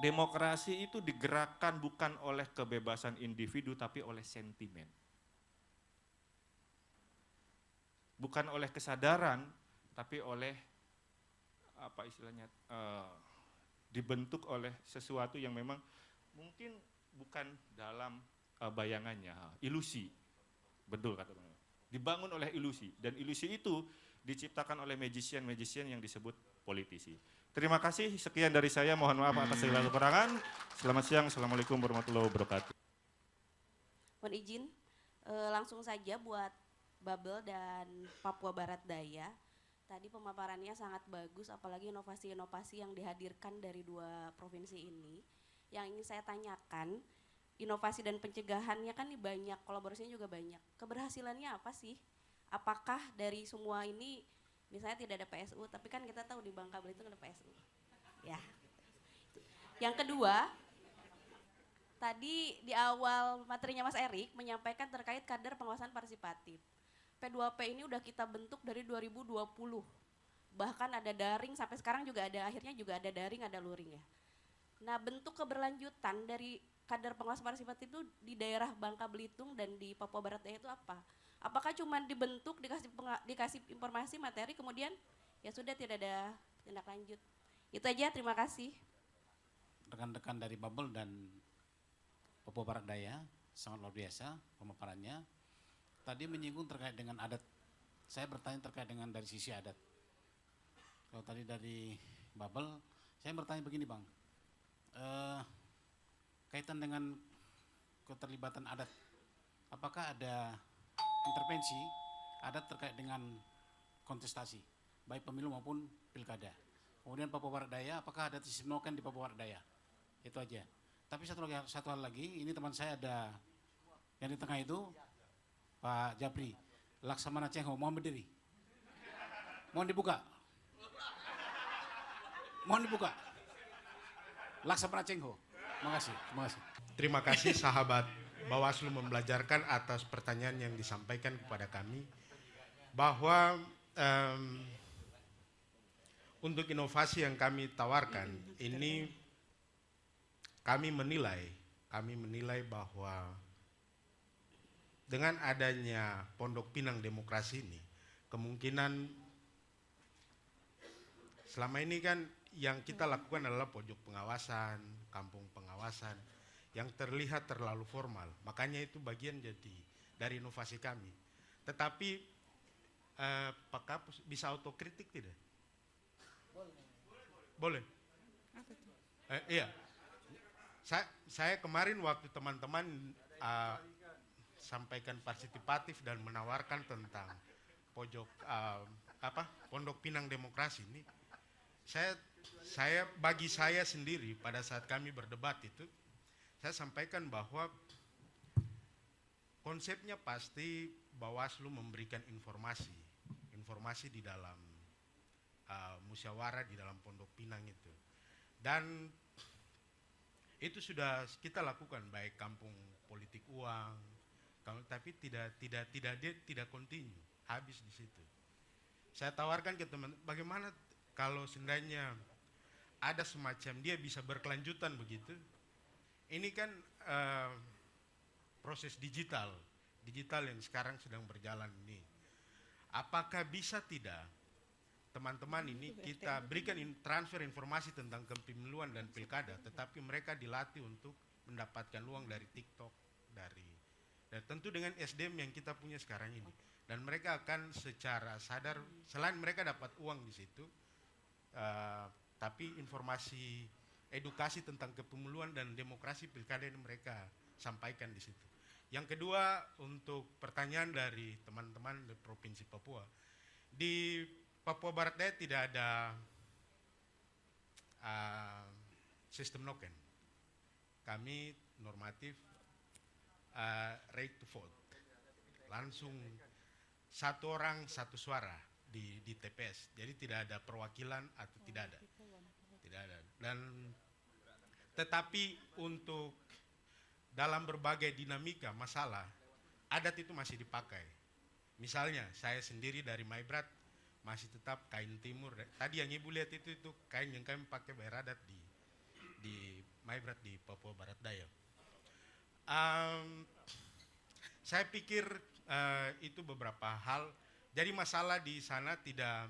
demokrasi itu digerakkan bukan oleh kebebasan individu tapi oleh sentimen. Bukan oleh kesadaran tapi oleh apa istilahnya dibentuk oleh sesuatu yang memang mungkin bukan dalam bayangannya, ilusi. Betul kata Bang. Dibangun oleh ilusi dan ilusi itu diciptakan oleh magician yang disebut politisi. Terima kasih, sekian dari saya, mohon maaf atas segala kekurangan. Selamat siang, Assalamualaikum warahmatullahi wabarakatuh. Mohon izin, langsung saja buat Babel dan Papua Barat Daya. Tadi pemaparannya sangat bagus, apalagi inovasi-inovasi yang dihadirkan dari 2 provinsi ini. Yang ingin saya tanyakan, inovasi dan pencegahannya kan banyak, kolaborasinya juga banyak. Keberhasilannya apa sih? Apakah dari semua ini, misalnya tidak ada PSU, tapi kan kita tahu di Bangka Belitung ada PSU. Ya. Yang kedua, tadi di awal materinya Mas Erik menyampaikan terkait kader pengawasan partisipatif. P2P ini udah kita bentuk dari 2020. Bahkan ada daring, sampai sekarang juga ada, akhirnya juga ada daring, ada luring ya. Nah, bentuk keberlanjutan dari kader pengawas partisipatif itu di daerah Bangka Belitung dan di Papua Barat Daya itu apa? Apakah cuma dibentuk, dikasih informasi, materi, kemudian ya sudah tidak ada tindak lanjut? Itu aja, terima kasih. Rekan-rekan dari Babel dan Papua Barat Daya, sangat luar biasa pemaparannya. Tadi menyinggung terkait dengan adat. Saya bertanya terkait dengan dari sisi adat. Kalau tadi dari Bubble, saya bertanya begini Bang, kaitan dengan keterlibatan adat, apakah ada intervensi adat terkait dengan kontestasi, baik pemilu maupun pilkada? Kemudian Papua Barat Daya, apakah ada sistem noken di Papua Barat Daya? Itu aja. Tapi satu hal lagi, ini teman saya ada yang di tengah itu, Pak Japri, Laksamana Cengho, mohon berdiri. Mohon dibuka. Mohon dibuka. Laksamana Cengho. Terima kasih. Terima kasih. Terima kasih sahabat Bawaslu membelajarkan atas pertanyaan yang disampaikan kepada kami bahwa untuk inovasi yang kami tawarkan ini kami menilai bahwa dengan adanya Pondok Pinang Demokrasi ini kemungkinan selama ini kan yang kita lakukan adalah pojok pengawasan, kampung pengawasan yang terlihat terlalu formal. Makanya itu bagian jadi dari inovasi kami. Tetapi Pak Kapus bisa autokritik tidak? Boleh. Iya. Saya kemarin waktu teman-teman sampaikan partisipatif dan menawarkan tentang pojok Pondok Pinang Demokrasi ini, bagi saya sendiri pada saat kami berdebat itu, saya sampaikan bahwa konsepnya pasti Bawaslu memberikan informasi di dalam musyawarah di dalam Pondok Pinang itu, dan itu sudah kita lakukan baik kampung politik uang, tapi tidak kontinu, habis di situ. Saya tawarkan ke teman, bagaimana kalau seandainya ada semacam dia bisa berkelanjutan begitu. Ini kan proses digital yang sekarang sedang berjalan ini. Apakah bisa tidak teman-teman ini kita berikan transfer informasi tentang kepemiluan dan pilkada, tetapi mereka dilatih untuk mendapatkan uang dari TikTok, dan tentu dengan SDM yang kita punya sekarang ini. Dan mereka akan secara sadar, selain mereka dapat uang di situ, tapi informasi edukasi tentang kepemiluan dan demokrasi pilkada ini mereka sampaikan di situ. Yang kedua, untuk pertanyaan dari teman-teman di Provinsi Papua, di Papua Barat Daya tidak ada sistem noken. Kami normatif right to vote, langsung satu orang satu suara di TPS. Jadi tidak ada perwakilan atau tidak ada. Dan tetapi untuk dalam berbagai dinamika masalah, adat itu masih dipakai. Misalnya saya sendiri dari Maibrat masih tetap kain timur. Tadi yang ibu lihat itu kain yang kami pakai bayar adat di Maibrat di Papua Barat Daya. Saya pikir itu beberapa hal. Jadi masalah di sana tidak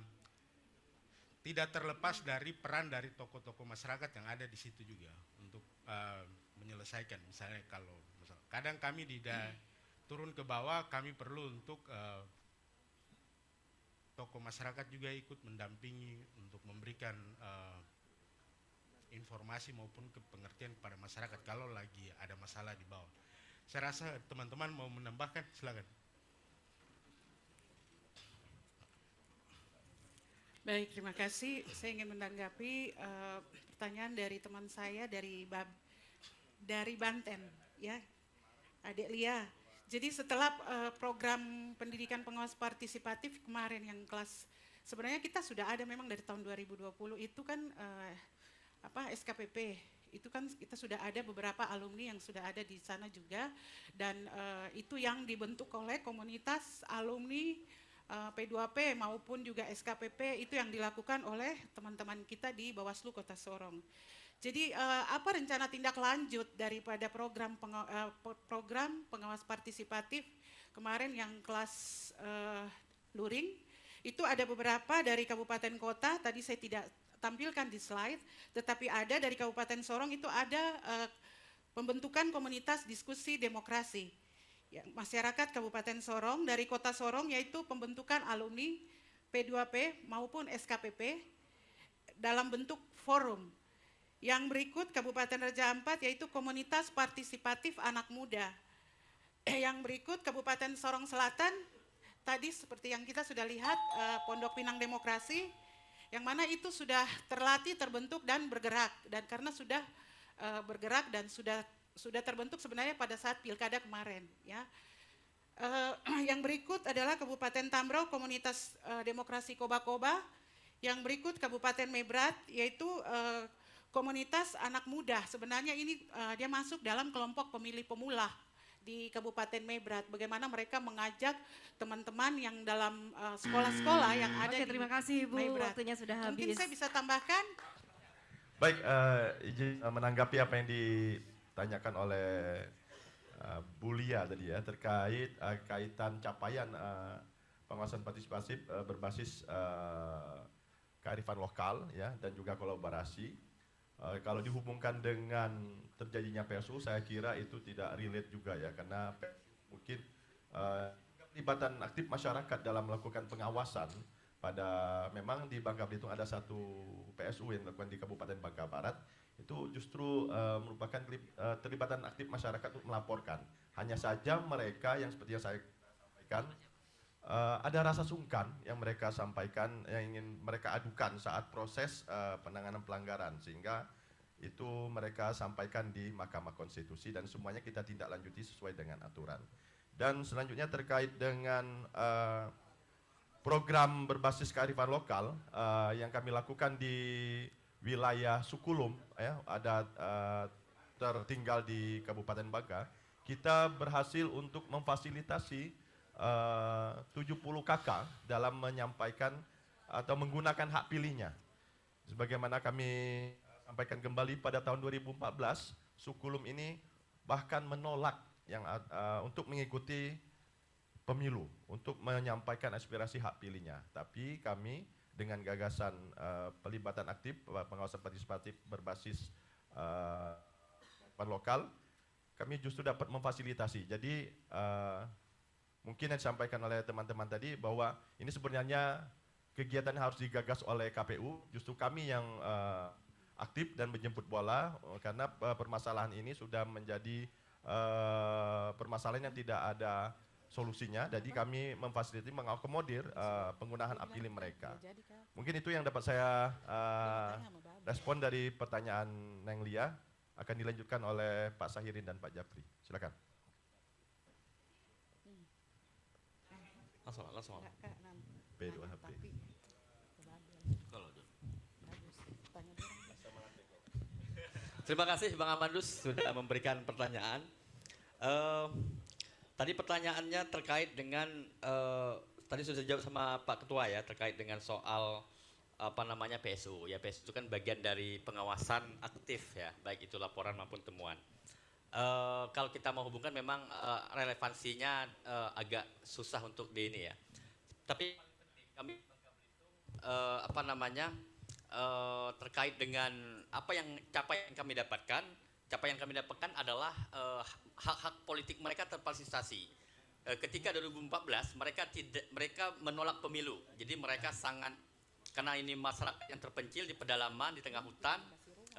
terlepas dari peran dari tokoh-tokoh masyarakat yang ada di situ juga untuk menyelesaikan. Misalnya kadang kami turun ke bawah, kami perlu untuk tokoh masyarakat juga ikut mendampingi untuk memberikan informasi maupun pengertian kepada masyarakat kalau lagi ada masalah di bawah. Saya rasa teman-teman mau menambahkan, silakan. Baik, terima kasih. Saya ingin menanggapi pertanyaan dari teman saya dari Banten, ya, Adik Lia. Jadi setelah program pendidikan pengawas partisipatif kemarin yang kelas, sebenarnya kita sudah ada memang dari tahun 2020 itu kan SKPP. Itu kan kita sudah ada beberapa alumni yang sudah ada di sana juga, dan itu yang dibentuk oleh komunitas alumni P2P maupun juga SKPP, itu yang dilakukan oleh teman-teman kita di Bawaslu Kota Sorong. Jadi apa rencana tindak lanjut daripada program pengawas partisipatif kemarin yang kelas luring, itu ada beberapa dari kabupaten kota, tadi saya tidak tampilkan di slide, tetapi ada dari Kabupaten Sorong itu ada pembentukan komunitas diskusi demokrasi. Ya, masyarakat Kabupaten Sorong, dari Kota Sorong, yaitu pembentukan alumni P2P maupun SKPP dalam bentuk forum. Yang berikut Kabupaten Raja Ampat yaitu komunitas partisipatif anak muda. Yang berikut Kabupaten Sorong Selatan, tadi seperti yang kita sudah lihat Pondok Pinang Demokrasi, yang mana itu sudah terlatih, terbentuk dan bergerak. Dan karena sudah bergerak dan sudah terbentuk sebenarnya pada saat pilkada kemarin. Ya. Yang berikut adalah Kabupaten Tambrau, komunitas demokrasi Koba-Koba. Yang berikut Kabupaten Mebrat, yaitu komunitas anak muda. Sebenarnya ini dia masuk dalam kelompok pemilih pemula di Kabupaten Mebrat. Bagaimana mereka mengajak teman-teman yang dalam sekolah-sekolah yang ada di terima kasih Bu, Mebrat. waktunya sudah habis. Mungkin saya bisa tambahkan. Baik, izin menanggapi apa yang ditanyakan oleh Bu Lia tadi ya, terkait kaitan capaian pengawasan partisipasi berbasis kearifan lokal ya, dan juga kolaborasi. Kalau dihubungkan dengan terjadinya PSU, saya kira itu tidak relate juga ya, karena mungkin pelibatan aktif masyarakat dalam melakukan pengawasan pada, memang di Bangka Belitung ada satu PSU yang dilakukan di Kabupaten Bangka Barat, itu justru merupakan terlibatan aktif masyarakat untuk melaporkan. Hanya saja mereka yang seperti yang saya sampaikan, ada rasa sungkan yang mereka sampaikan, yang ingin mereka adukan saat proses penanganan pelanggaran, sehingga itu mereka sampaikan di Mahkamah Konstitusi dan semuanya kita tindak lanjuti sesuai dengan aturan. Dan selanjutnya terkait dengan program berbasis kearifan lokal yang kami lakukan di wilayah Sukulum, ya, ada tertinggal di Kabupaten Bangka, kita berhasil untuk memfasilitasi 70 kakak dalam menyampaikan atau menggunakan hak pilihnya. Sebagaimana kami sampaikan kembali pada tahun 2014, Sukulum ini bahkan menolak yang untuk mengikuti pemilu, untuk menyampaikan aspirasi hak pilihnya. Tapi kami dengan gagasan pelibatan aktif, pengawasan partisipatif berbasis lokal, kami justru dapat memfasilitasi. Jadi mungkin yang disampaikan oleh teman-teman tadi bahwa ini sebenarnya kegiatan yang harus digagas oleh KPU, justru kami yang aktif dan menjemput bola, karena permasalahan ini sudah menjadi permasalahan yang tidak ada solusinya, jadi kami memfasilitasi, mengakomodir penggunaan hak pilih mereka. Mungkin itu yang dapat saya respon dari pertanyaan Neng Lia, akan dilanjutkan oleh Pak Sahirin dan Pak Japri. Silakan. Langsung. P2HP. Terima kasih Bang Amandus sudah memberikan pertanyaan. Tadi pertanyaannya terkait dengan tadi sudah dijawab sama Pak Ketua ya, terkait dengan soal apa namanya PSU. Ya, PSU itu kan bagian dari pengawasan aktif ya, baik itu laporan maupun temuan. Kalau kita mau hubungkan memang relevansinya agak susah untuk di ini ya. Tapi kami apa namanya terkait dengan apa yang capaian kami dapatkan. Capaian yang kami dapatkan adalah hak-hak politik mereka terfasilitasi. Ketika 2014 mereka menolak pemilu. Jadi mereka sangat, karena ini masyarakat yang terpencil di pedalaman di tengah hutan,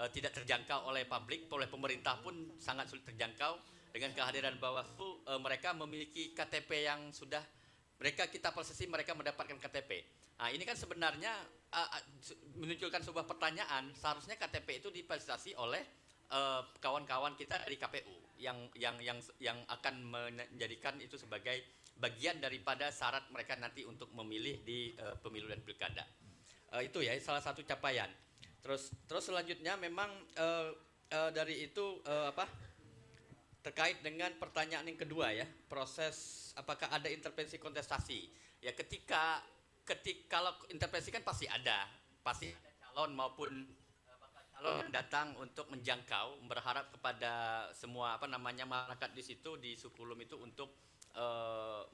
tidak terjangkau oleh publik, oleh pemerintah pun sangat sulit terjangkau. Dengan kehadiran Bawaslu, mereka memiliki KTP yang sudah kita prosesi, mereka mendapatkan KTP. Nah, ini kan sebenarnya menunjukkan sebuah pertanyaan, seharusnya KTP itu difasilitasi oleh kawan-kawan kita dari KPU yang akan menjadikan itu sebagai bagian daripada syarat mereka nanti untuk memilih di pemilu dan pilkada. Itu ya salah satu capaian. Terus selanjutnya memang dari itu terkait dengan pertanyaan yang kedua ya, proses apakah ada intervensi kontestasi. Ya kalau intervensi kan pasti ada calon maupun calon yang datang untuk menjangkau, berharap kepada semua masyarakat di situ di Sukulum itu untuk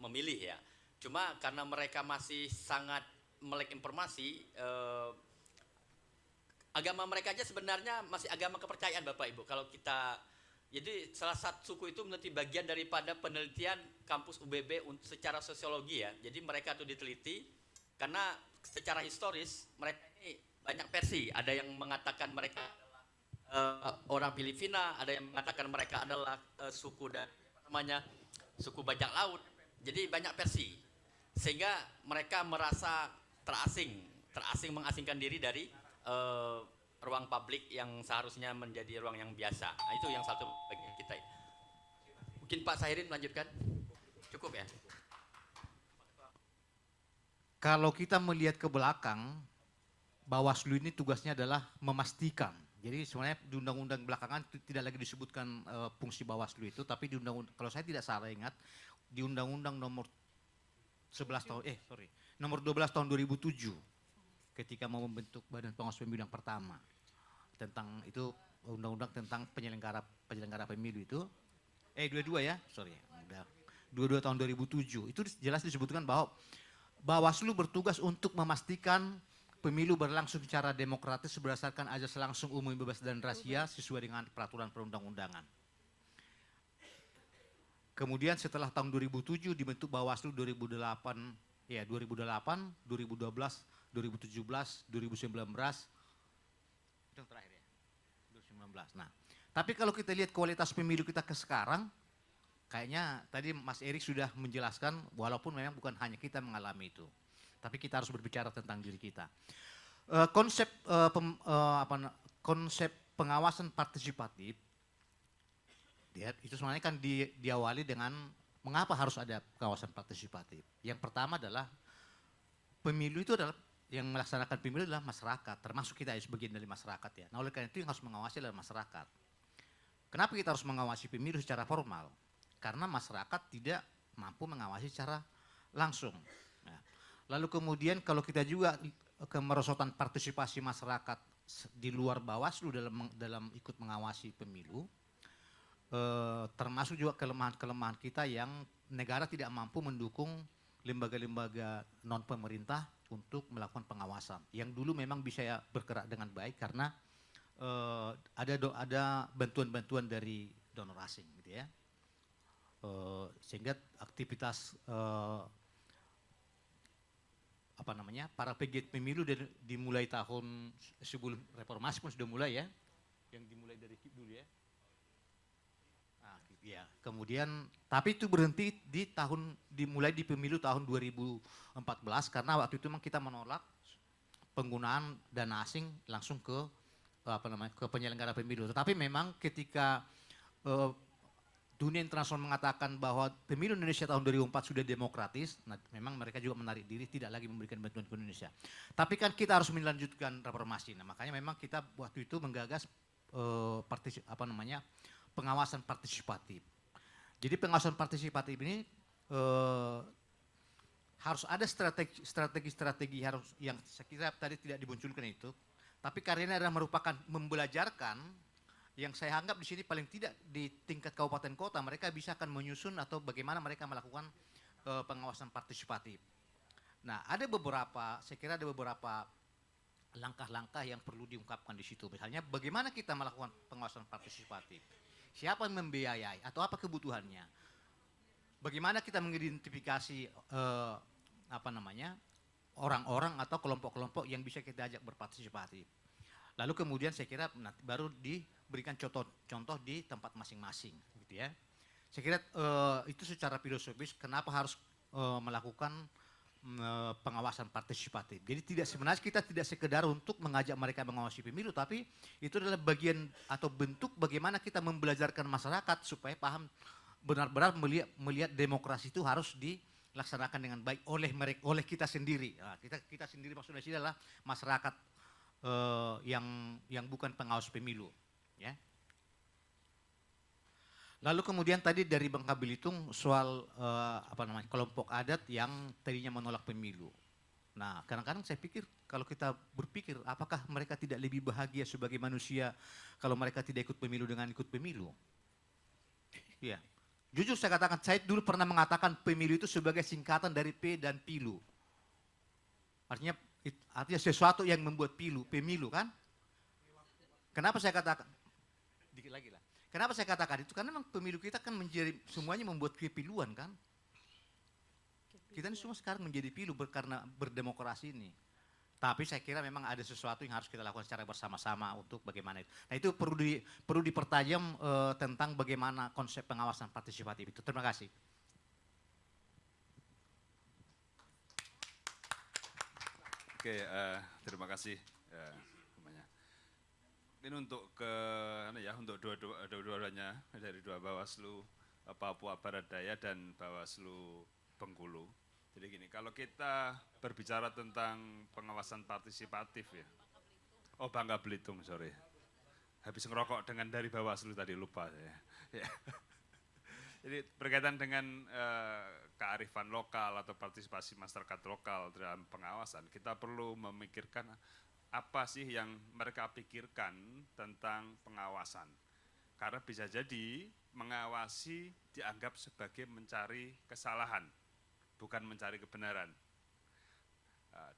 memilih ya. Cuma karena mereka masih sangat melek informasi, agama mereka aja sebenarnya masih agama kepercayaan Bapak Ibu. Kalau kita, jadi salah satu suku itu menjadi bagian daripada penelitian kampus UBB secara sosiologi ya. Jadi mereka itu diteliti karena secara historis mereka ini banyak versi. Ada yang mengatakan mereka adalah orang Filipina, ada yang mengatakan mereka adalah suku dari suku bajak laut. Jadi banyak versi, sehingga mereka merasa terasing mengasingkan diri dari ruang publik yang seharusnya menjadi ruang yang biasa. Nah, itu yang satu bagi kita. Mungkin Pak Sahirin melanjutkan, cukup ya. Kalau kita melihat ke belakang, Bawaslu ini tugasnya adalah memastikan. Jadi sebenarnya di undang-undang belakangan tidak lagi disebutkan fungsi Bawaslu itu, tapi di undang-undang, kalau saya tidak salah ingat, di undang-undang nomor 12 tahun 2007 ketika mau membentuk Badan Pengawas Pemilu yang pertama, tentang itu undang-undang tentang penyelenggara pemilu itu 22 tahun 2007 itu jelas disebutkan bahwa Bawaslu bertugas untuk memastikan pemilu berlangsung secara demokratis berdasarkan azas langsung, umum, bebas dan rahasia sesuai dengan peraturan perundang-undangan. Kemudian setelah tahun 2007 dibentuk Bawaslu 2008, 2012, 2017, 2019, itu yang terakhir ya, 2019. Nah, tapi kalau kita lihat kualitas pemilu kita ke sekarang, kayaknya tadi Mas Erik sudah menjelaskan, walaupun memang bukan hanya kita mengalami itu, tapi kita harus berbicara tentang diri kita. Konsep pengawasan partisipatif, itu sebenarnya kan diawali dengan mengapa harus ada pengawasan partisipatif. Yang pertama adalah pemilu itu adalah yang melaksanakan pemilu adalah masyarakat, termasuk kita sebagian dari masyarakat ya. Nah oleh karena itu yang harus mengawasi adalah masyarakat. Kenapa kita harus mengawasi pemilu secara formal? Karena masyarakat tidak mampu mengawasi secara langsung. Nah, lalu kemudian kalau kita juga kemerosotan partisipasi masyarakat di luar Bawaslu dalam ikut mengawasi pemilu, termasuk juga kelemahan-kelemahan kita yang negara tidak mampu mendukung lembaga-lembaga non pemerintah untuk melakukan pengawasan. Yang dulu memang bisa bergerak dengan baik karena ada bantuan-bantuan dari donor asing, gitu ya. Sehingga aktivitas para pegiat pemilu dimulai tahun sebelum reformasi pun sudah mulai ya, yang dimulai dari dulu ya. Nah, ya. Kemudian tapi itu berhenti dimulai di pemilu tahun 2014 karena waktu itu memang kita menolak penggunaan dana asing langsung ke penyelenggara pemilu. Tetapi memang ketika dunia internasional mengatakan bahwa pemilu Indonesia tahun 2004 sudah demokratis, nah memang mereka juga menarik diri, tidak lagi memberikan bantuan ke Indonesia. Tapi kan kita harus melanjutkan reformasi. Nah makanya memang kita waktu itu menggagas pengawasan partisipatif. Jadi pengawasan partisipatif ini harus ada strategi-strategi yang saya kira tadi tidak dimunculkan itu. Tapi karena ini adalah merupakan membelajarkan. Yang saya anggap di sini paling tidak di tingkat kabupaten kota mereka bisa akan menyusun atau bagaimana mereka melakukan pengawasan partisipatif. Nah, saya kira ada beberapa langkah-langkah yang perlu diungkapkan di situ. Misalnya bagaimana kita melakukan pengawasan partisipatif? Siapa yang membiayai atau apa kebutuhannya? Bagaimana kita mengidentifikasi orang-orang atau kelompok-kelompok yang bisa kita ajak berpartisipatif? Lalu kemudian saya kira baru diberikan contoh di tempat masing-masing, gitu ya. Saya kira itu secara filosofis kenapa harus melakukan pengawasan partisipatif. Jadi sebenarnya kita tidak sekedar untuk mengajak mereka mengawasi pemilu, tapi itu adalah bagian atau bentuk bagaimana kita membelajarkan masyarakat supaya paham benar-benar melihat demokrasi itu harus dilaksanakan dengan baik oleh kita sendiri. Nah, kita sendiri maksudnya sini adalah masyarakat yang bukan pengawas pemilu, ya. Lalu kemudian tadi dari Bang Kabilitung soal kelompok adat yang tadinya menolak pemilu. Nah, kadang-kadang saya pikir kalau kita berpikir apakah mereka tidak lebih bahagia sebagai manusia kalau mereka tidak ikut pemilu dengan ikut pemilu? Ya. Jujur saya katakan, saya dulu pernah mengatakan pemilu itu sebagai singkatan dari P dan pilu. Artinya sesuatu yang membuat pemilu kan? Kenapa saya katakan? Dikit lagi lah. Kenapa saya katakan itu? Karena memang pemilu kita kan menjadi semuanya membuat kepiluan kan? Kita ini semua sekarang menjadi pilu karena berdemokrasi ini. Tapi saya kira memang ada sesuatu yang harus kita lakukan secara bersama-sama untuk bagaimana itu. Nah itu perlu dipertajam tentang bagaimana konsep pengawasan partisipatif itu. Terima kasih. Oke, terima kasih. Ini untuk untuk dua-duanya dari dua Bawaslu Papua Barat Daya dan Bawaslu Bengkulu. Jadi gini, kalau kita berbicara tentang pengawasan partisipatif ya. Oh, Bangka Belitung, sorry. Habis ngerokok dengan dari Bawaslu tadi, lupa saya. Ya. Jadi berkaitan dengan kearifan lokal atau partisipasi masyarakat lokal dalam pengawasan, kita perlu memikirkan apa sih yang mereka pikirkan tentang pengawasan. Karena bisa jadi mengawasi dianggap sebagai mencari kesalahan, bukan mencari kebenaran.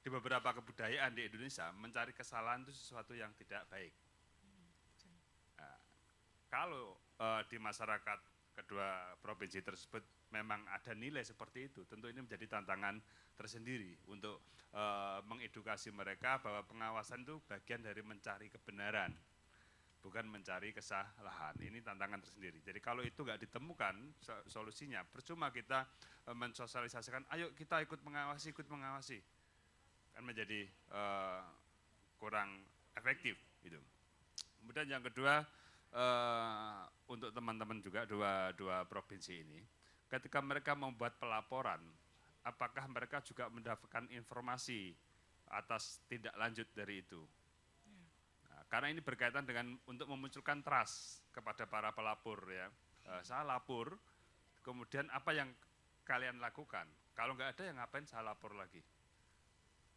Di beberapa kebudayaan di Indonesia, mencari kesalahan itu sesuatu yang tidak baik. Kalau di masyarakat kedua provinsi tersebut memang ada nilai seperti itu, tentu ini menjadi tantangan tersendiri untuk mengedukasi mereka bahwa pengawasan itu bagian dari mencari kebenaran, bukan mencari kesalahan. Ini tantangan tersendiri. Jadi kalau itu nggak ditemukan solusinya, percuma kita mensosialisasikan, ayo kita ikut mengawasi, kan menjadi kurang efektif. Gitu. Kemudian yang kedua, untuk teman-teman juga dua provinsi ini, ketika mereka membuat pelaporan, apakah mereka juga mendapatkan informasi atas tindak lanjut dari itu? Nah, karena ini berkaitan dengan untuk memunculkan trust kepada para pelapor ya. Saya lapor, kemudian apa yang kalian lakukan? Kalau nggak ada, yang ngapain saya lapor lagi?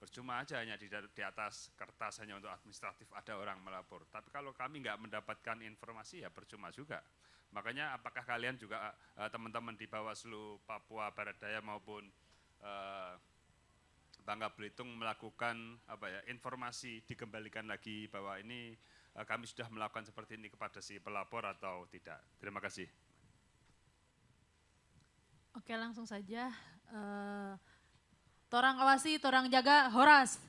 Percuma aja hanya di atas kertas hanya untuk administratif ada orang melapor. Tapi kalau kami nggak mendapatkan informasi ya percuma juga. Makanya apakah kalian juga teman-teman di Bawaslu Papua Barat Daya maupun Bangka Belitung melakukan informasi dikembalikan lagi bahwa ini kami sudah melakukan seperti ini kepada si pelapor atau tidak? Terima kasih. Oke, langsung saja. Torang awasi, torang jaga, horas.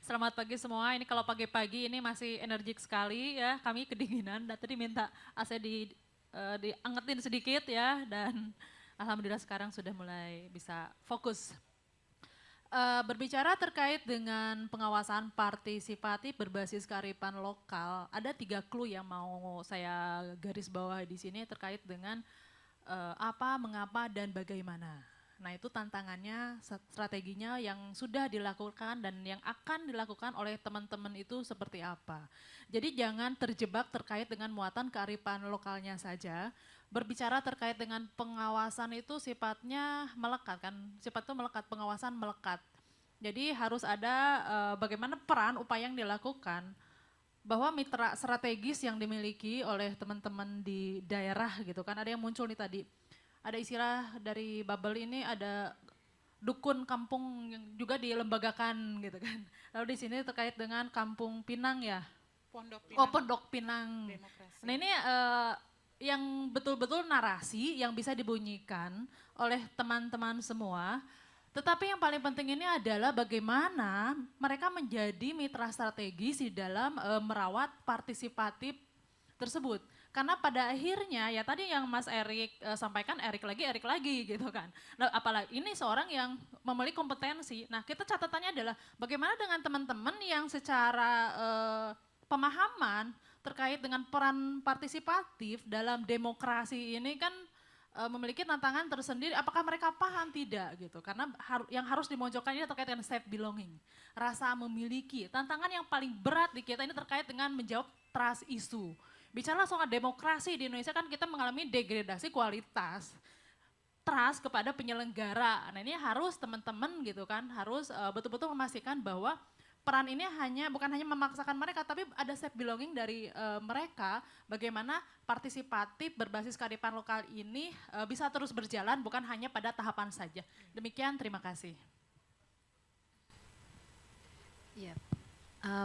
Selamat pagi semua, ini kalau pagi-pagi ini masih energik sekali ya, kami kedinginan, dan tadi minta AC diangetin sedikit ya, dan alhamdulillah sekarang sudah mulai bisa fokus. Berbicara terkait dengan pengawasan partisipatif berbasis kearifan lokal, ada 3 clue yang mau saya garis bawahi di sini terkait dengan apa, mengapa, dan bagaimana. Nah itu tantangannya, strateginya yang sudah dilakukan dan yang akan dilakukan oleh teman-teman itu seperti apa. Jadi jangan terjebak terkait dengan muatan kearifan lokalnya saja. Berbicara terkait dengan pengawasan itu sifatnya melekat kan, sifat itu melekat, pengawasan melekat. Jadi harus ada bagaimana peran upaya yang dilakukan, bahwa mitra strategis yang dimiliki oleh teman-teman di daerah gitu kan, ada yang muncul nih tadi. Ada istilah dari Babel ini, ada dukun kampung yang juga dilembagakan gitu kan. Lalu di sini terkait dengan Kampung Pinang ya. Pondok Pinang. Oh, Pondok Pinang. Demokrasi. Nah ini yang betul-betul narasi yang bisa dibunyikan oleh teman-teman semua. Tetapi yang paling penting ini adalah bagaimana mereka menjadi mitra strategis di dalam merawat partisipatif tersebut. Karena pada akhirnya ya tadi yang Mas Erik sampaikan, Erik lagi gitu kan. Nah, apalagi ini seorang yang memiliki kompetensi. Nah kita catatannya adalah bagaimana dengan teman-teman yang secara pemahaman terkait dengan peran partisipatif dalam demokrasi ini kan memiliki tantangan tersendiri. Apakah mereka paham tidak gitu? Karena yang harus dimojokkan ini terkait dengan self belonging, rasa memiliki. Tantangan yang paling berat di kita ini terkait dengan menjawab trust issue. Bicara soal demokrasi di Indonesia kan kita mengalami degradasi kualitas trust kepada penyelenggara. Nah ini harus teman-teman gitu kan, harus betul-betul memastikan bahwa peran ini bukan hanya memaksakan mereka, tapi ada self belonging dari mereka. Bagaimana partisipatif berbasis kearifan lokal ini bisa terus berjalan, bukan hanya pada tahapan saja. Demikian, terima kasih. Iya.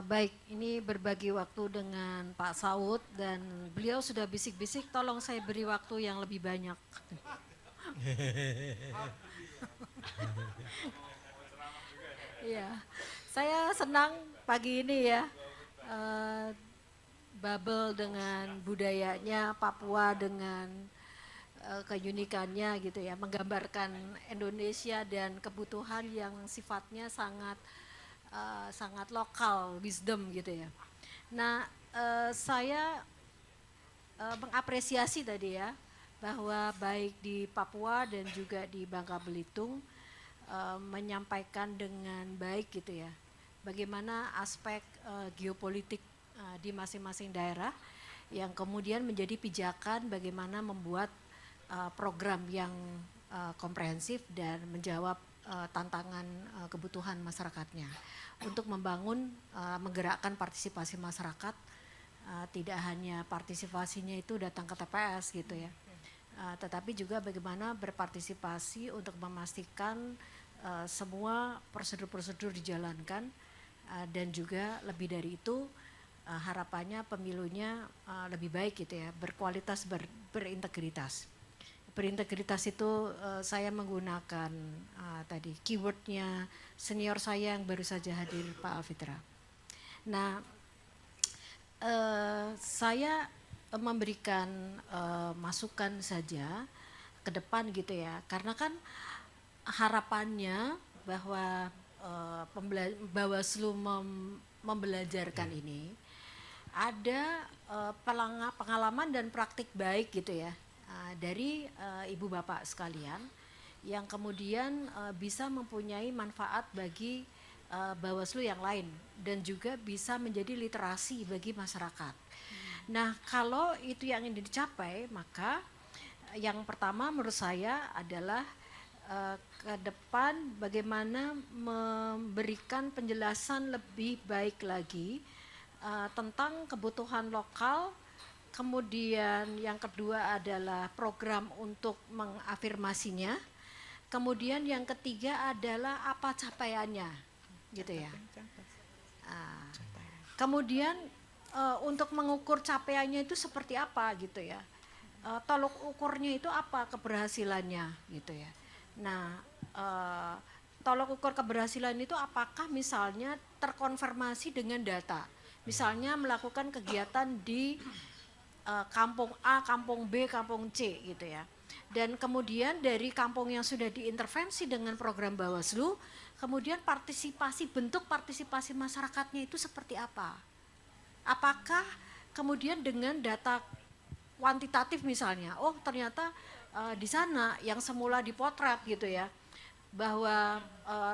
Baik, ini berbagi waktu dengan Pak Saud dan beliau sudah bisik-bisik, tolong saya beri waktu yang lebih banyak. Iya, saya senang pagi ini ya, Babel dengan budayanya, Papua dengan keunikannya gitu ya, menggambarkan Indonesia dan kebutuhan yang sifatnya sangat sangat lokal, wisdom gitu ya. Nah, saya mengapresiasi tadi ya, bahwa baik di Papua dan juga di Bangka Belitung menyampaikan dengan baik gitu ya, bagaimana aspek geopolitik di masing-masing daerah yang kemudian menjadi pijakan bagaimana membuat program yang komprehensif dan menjawab tantangan kebutuhan masyarakatnya untuk membangun, menggerakkan partisipasi masyarakat, tidak hanya partisipasinya itu datang ke TPS gitu ya, tetapi juga bagaimana berpartisipasi untuk memastikan semua prosedur-prosedur dijalankan, dan juga lebih dari itu harapannya pemilunya lebih baik gitu ya, berkualitas, berintegritas. Berintegritas itu saya menggunakan tadi keywordnya senior saya yang baru saja hadir, Pak Alfitra. Nah, saya memberikan masukan saja ke depan gitu ya, karena kan harapannya bahwa Bawaslu membelajarkan ini ada pengalaman dan praktik baik gitu ya, dari ibu bapak sekalian yang kemudian bisa mempunyai manfaat bagi Bawaslu yang lain dan juga bisa menjadi literasi bagi masyarakat. Nah, kalau itu yang ingin dicapai, maka yang pertama menurut saya adalah ke depan bagaimana memberikan penjelasan lebih baik lagi tentang kebutuhan lokal. Kemudian yang kedua adalah program untuk mengafirmasinya. Kemudian yang ketiga adalah apa capaiannya, gitu ya. Kemudian untuk mengukur capaiannya itu seperti apa, gitu ya. Tolok ukurnya itu apa keberhasilannya, gitu ya. Nah, tolok ukur keberhasilan itu apakah misalnya terkonfirmasi dengan data. Misalnya melakukan kegiatan di kampung A, kampung B, kampung C gitu ya. Dan kemudian dari kampung yang sudah diintervensi dengan program Bawaslu, kemudian bentuk partisipasi masyarakatnya itu seperti apa? Apakah kemudian dengan data kuantitatif misalnya, oh ternyata di sana yang semula dipotret gitu ya, bahwa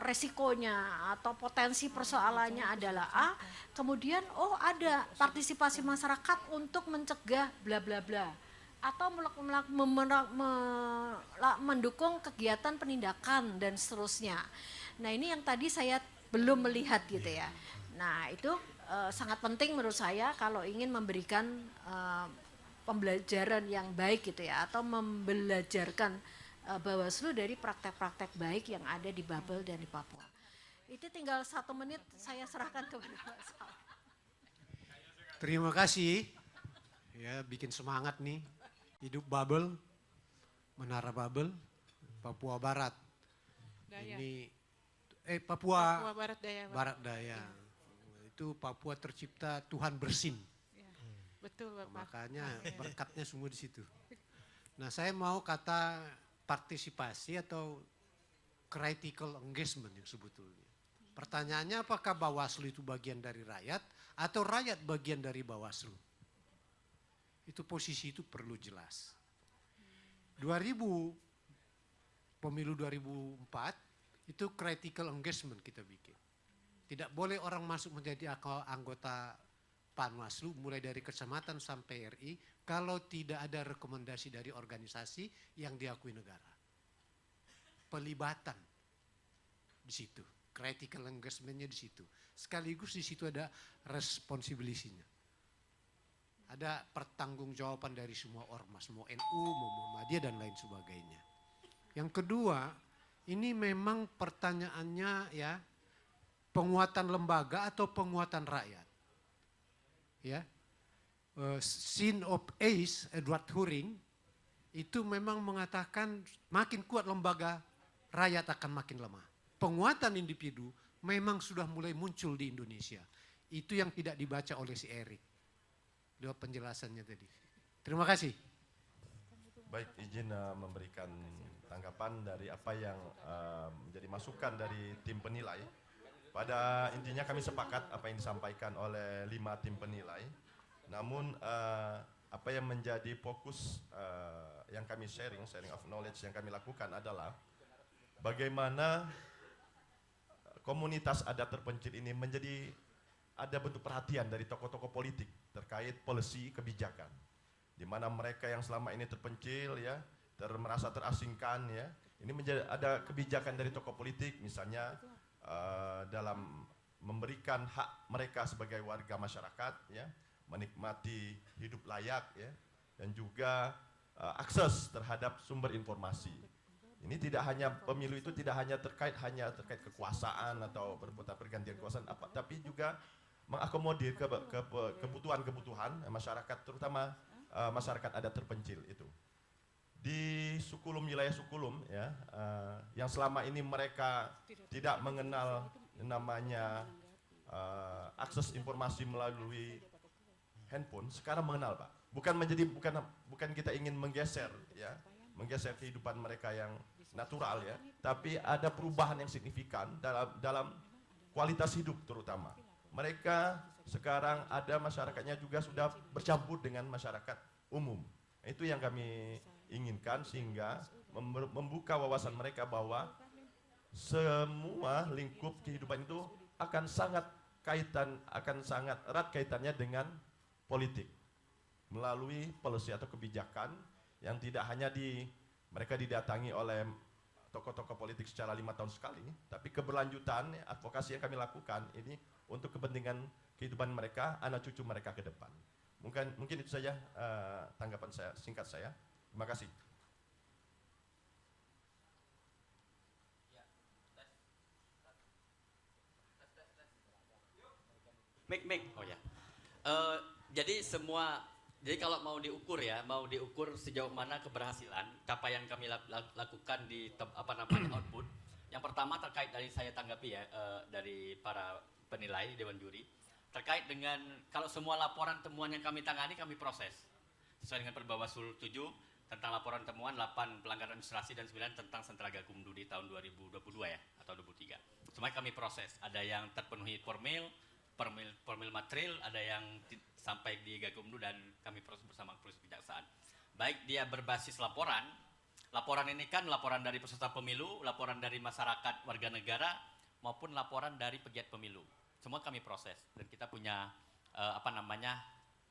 resikonya atau potensi persoalannya adalah A, kemudian oh ada partisipasi masyarakat untuk mencegah bla bla bla, atau mendukung kegiatan penindakan dan seterusnya. Nah, ini yang tadi saya belum melihat gitu ya. Nah, itu sangat penting menurut saya kalau ingin memberikan pembelajaran yang baik gitu ya, atau membelajarkan Bawaslu dari praktek-praktek baik yang ada di Babel dan di Papua. Itu tinggal 1 menit saya serahkan kepada Pak Saud. Terima kasih, ya bikin semangat nih, hidup Babel, Menara Babel, Papua Barat. Daya. Ini Papua Barat Daya. Barat Daya. Itu Papua tercipta Tuhan bersin. Betul Bapak. Makanya berkatnya semua di situ. Nah, saya mau kata partisipasi atau critical engagement yang sebetulnya. Pertanyaannya apakah Bawaslu itu bagian dari rakyat atau rakyat bagian dari Bawaslu? Itu posisi itu perlu jelas. Pemilu 2004 itu critical engagement kita bikin. Tidak boleh orang masuk menjadi anggota Panwaslu mulai dari kecamatan sampai RI kalau tidak ada rekomendasi dari organisasi yang diakui negara. Pelibatan di situ, critical engagement-nya di situ. Sekaligus di situ ada responsibility-nya. Ada pertanggungjawaban dari semua ormas, mau NU, mau Muhammadiyah dan lain sebagainya. Yang kedua, ini memang pertanyaannya ya, penguatan lembaga atau penguatan rakyat. Ya, Sin of Ace, Edward Turing, itu memang mengatakan makin kuat lembaga, rakyat akan makin lemah. Penguatan individu memang sudah mulai muncul di Indonesia. Itu yang tidak dibaca oleh si Erik. Dua penjelasannya tadi. Terima kasih. Baik, izin memberikan tanggapan dari apa yang menjadi masukan dari tim penilai. Pada intinya kami sepakat apa yang disampaikan oleh 5 tim penilai. Namun apa yang menjadi fokus yang kami sharing of knowledge yang kami lakukan adalah bagaimana komunitas adat terpencil ini menjadi ada bentuk perhatian dari tokoh-tokoh politik terkait policy kebijakan, di mana mereka yang selama ini terpencil ya, merasa terasingkan ya, ini menjadi ada kebijakan dari tokoh politik, misalnya dalam memberikan hak mereka sebagai warga masyarakat ya, menikmati hidup layak ya, dan juga akses terhadap sumber informasi. Ini tidak hanya pemilu itu tidak hanya terkait kekuasaan atau pergantian kekuasaan apa, tapi juga mengakomodir kebutuhan-kebutuhan masyarakat, terutama masyarakat adat terpencil itu. Di Sukulum, wilayah Sukulum ya, yang selama ini mereka tidak mengenal namanya akses informasi melalui handphone, sekarang mengenal, Pak. Bukan kita ingin menggeser ya, menggeser kehidupan mereka yang natural ya, tapi ada perubahan yang signifikan dalam kualitas hidup terutama. Mereka sekarang ada masyarakatnya juga sudah bercampur dengan masyarakat umum. Itu yang kami inginkan sehingga membuka wawasan mereka bahwa semua lingkup kehidupan itu akan sangat erat kaitannya dengan politik melalui policy atau kebijakan yang tidak hanya mereka didatangi oleh tokoh-tokoh politik secara 5 tahun sekali, tapi keberlanjutan advokasi yang kami lakukan ini untuk kepentingan kehidupan mereka, anak cucu mereka ke depan. Mungkin itu saja tanggapan saya, singkat saya. Terima kasih. Mik. Oh ya. Jadi kalau mau diukur sejauh mana keberhasilan capaian kami lakukan di output. Yang pertama terkait dari saya tanggapi ya dari para penilai dewan juri terkait dengan kalau semua laporan temuan yang kami tangani kami proses sesuai dengan Perbawaslu 7 tentang laporan temuan 8 pelanggaran administrasi dan 9 tentang sentra Gakumdu di tahun 2022 ya atau 23. Semuanya kami proses. Ada yang terpenuhi formil material, ada yang sampai di Gakumdu dan kami proses bersama polisi kejaksaan. Baik dia berbasis laporan ini kan laporan dari peserta pemilu, laporan dari masyarakat warga negara maupun laporan dari pegiat pemilu. Semua kami proses dan kita punya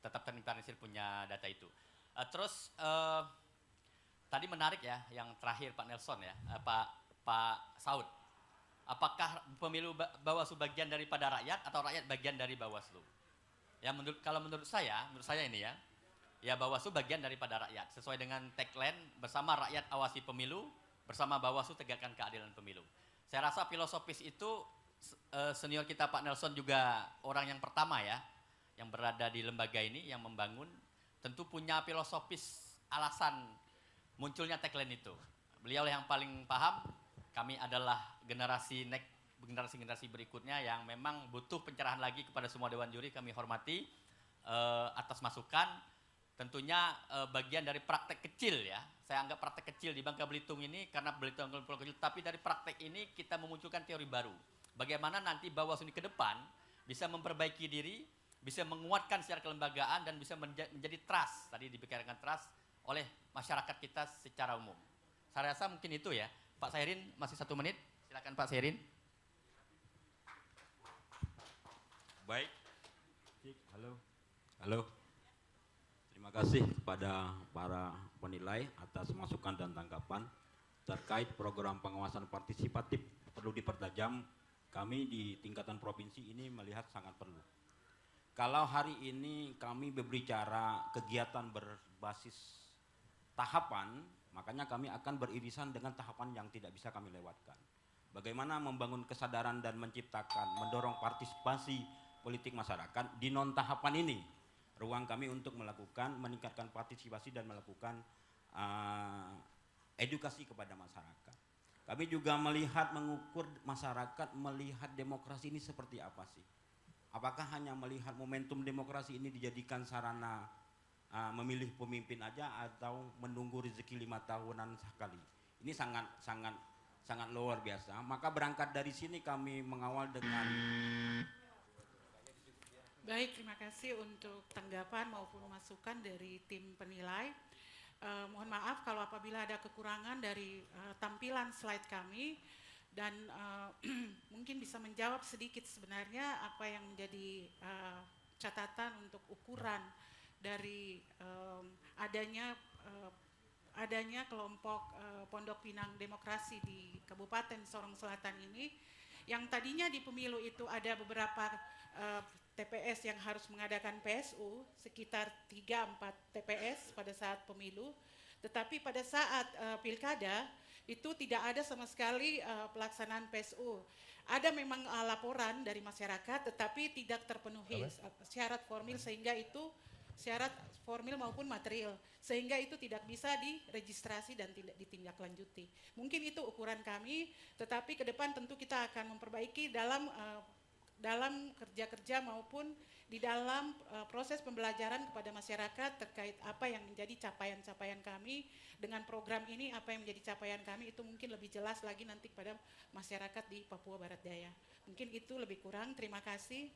tetap transparansi punya data itu. Terus tadi menarik ya yang terakhir Pak Nelson ya, Pak Saud. Apakah pemilu Bawaslu bagian daripada rakyat atau rakyat bagian dari Bawaslu? Ya kalau menurut saya ini ya Bawaslu bagian daripada rakyat sesuai dengan tagline bersama rakyat awasi pemilu, bersama Bawaslu tegakkan keadilan pemilu. Saya rasa filosofis itu senior kita Pak Nelson juga orang yang pertama ya yang berada di lembaga ini yang membangun, tentu punya filosofis alasan munculnya tagline itu. Beliau yang paling paham. Kami adalah generasi berikutnya yang memang butuh pencerahan lagi kepada semua dewan juri. Kami hormati atas masukan. Tentunya bagian dari praktek kecil ya. Saya anggap praktek kecil di Bangka Belitung ini karena Belitung pulau kecil. Tapi dari praktek ini kita memunculkan teori baru. Bagaimana nanti Bawaslu ini ke depan bisa memperbaiki diri, bisa menguatkan secara kelembagaan dan bisa menjadi trust. Tadi dibicarakan trust oleh masyarakat kita secara umum. Saya rasa mungkin itu ya. Pak Sairin masih 1 menit, silakan Pak Sairin. Baik, halo. Terima kasih kepada para penilai atas masukan dan tanggapan terkait program pengawasan partisipatif perlu dipertajam. Kami di tingkatan provinsi ini melihat sangat perlu. Kalau hari ini kami berbicara kegiatan berbasis tahapan, makanya kami akan beririsan dengan tahapan yang tidak bisa kami lewatkan. Bagaimana membangun kesadaran dan mendorong partisipasi politik masyarakat di non-tahapan ini. Ruang kami untuk meningkatkan partisipasi dan melakukan edukasi kepada masyarakat. Kami juga melihat, mengukur masyarakat melihat demokrasi ini seperti apa sih. Apakah hanya melihat momentum demokrasi ini dijadikan sarana memilih pemimpin aja atau menunggu rezeki 5 tahunan sekali. Ini sangat luar biasa. Maka berangkat dari sini kami mengawal dengan Baik, terima kasih untuk tanggapan maupun masukan dari tim penilai. Mohon maaf kalau apabila ada kekurangan dari tampilan slide kami dan mungkin bisa menjawab sedikit sebenarnya apa yang menjadi catatan untuk ukuran dari adanya kelompok Pondok Pinang Demokrasi di Kabupaten Sorong Selatan ini, yang tadinya di pemilu itu ada beberapa TPS yang harus mengadakan PSU, sekitar 3-4 TPS pada saat pemilu, tetapi pada saat pilkada itu tidak ada sama sekali pelaksanaan PSU. Ada memang laporan dari masyarakat, tetapi tidak terpenuhi syarat formil, sehingga itu syarat formil maupun material, sehingga itu tidak bisa diregistrasi dan tidak ditindaklanjuti. Mungkin itu ukuran kami, tetapi ke depan tentu kita akan memperbaiki dalam kerja-kerja maupun di dalam proses pembelajaran kepada masyarakat terkait apa yang menjadi capaian-capaian kami dengan program ini, apa yang menjadi capaian kami itu mungkin lebih jelas lagi nanti kepada masyarakat di Papua Barat Daya. Mungkin itu lebih kurang, terima kasih.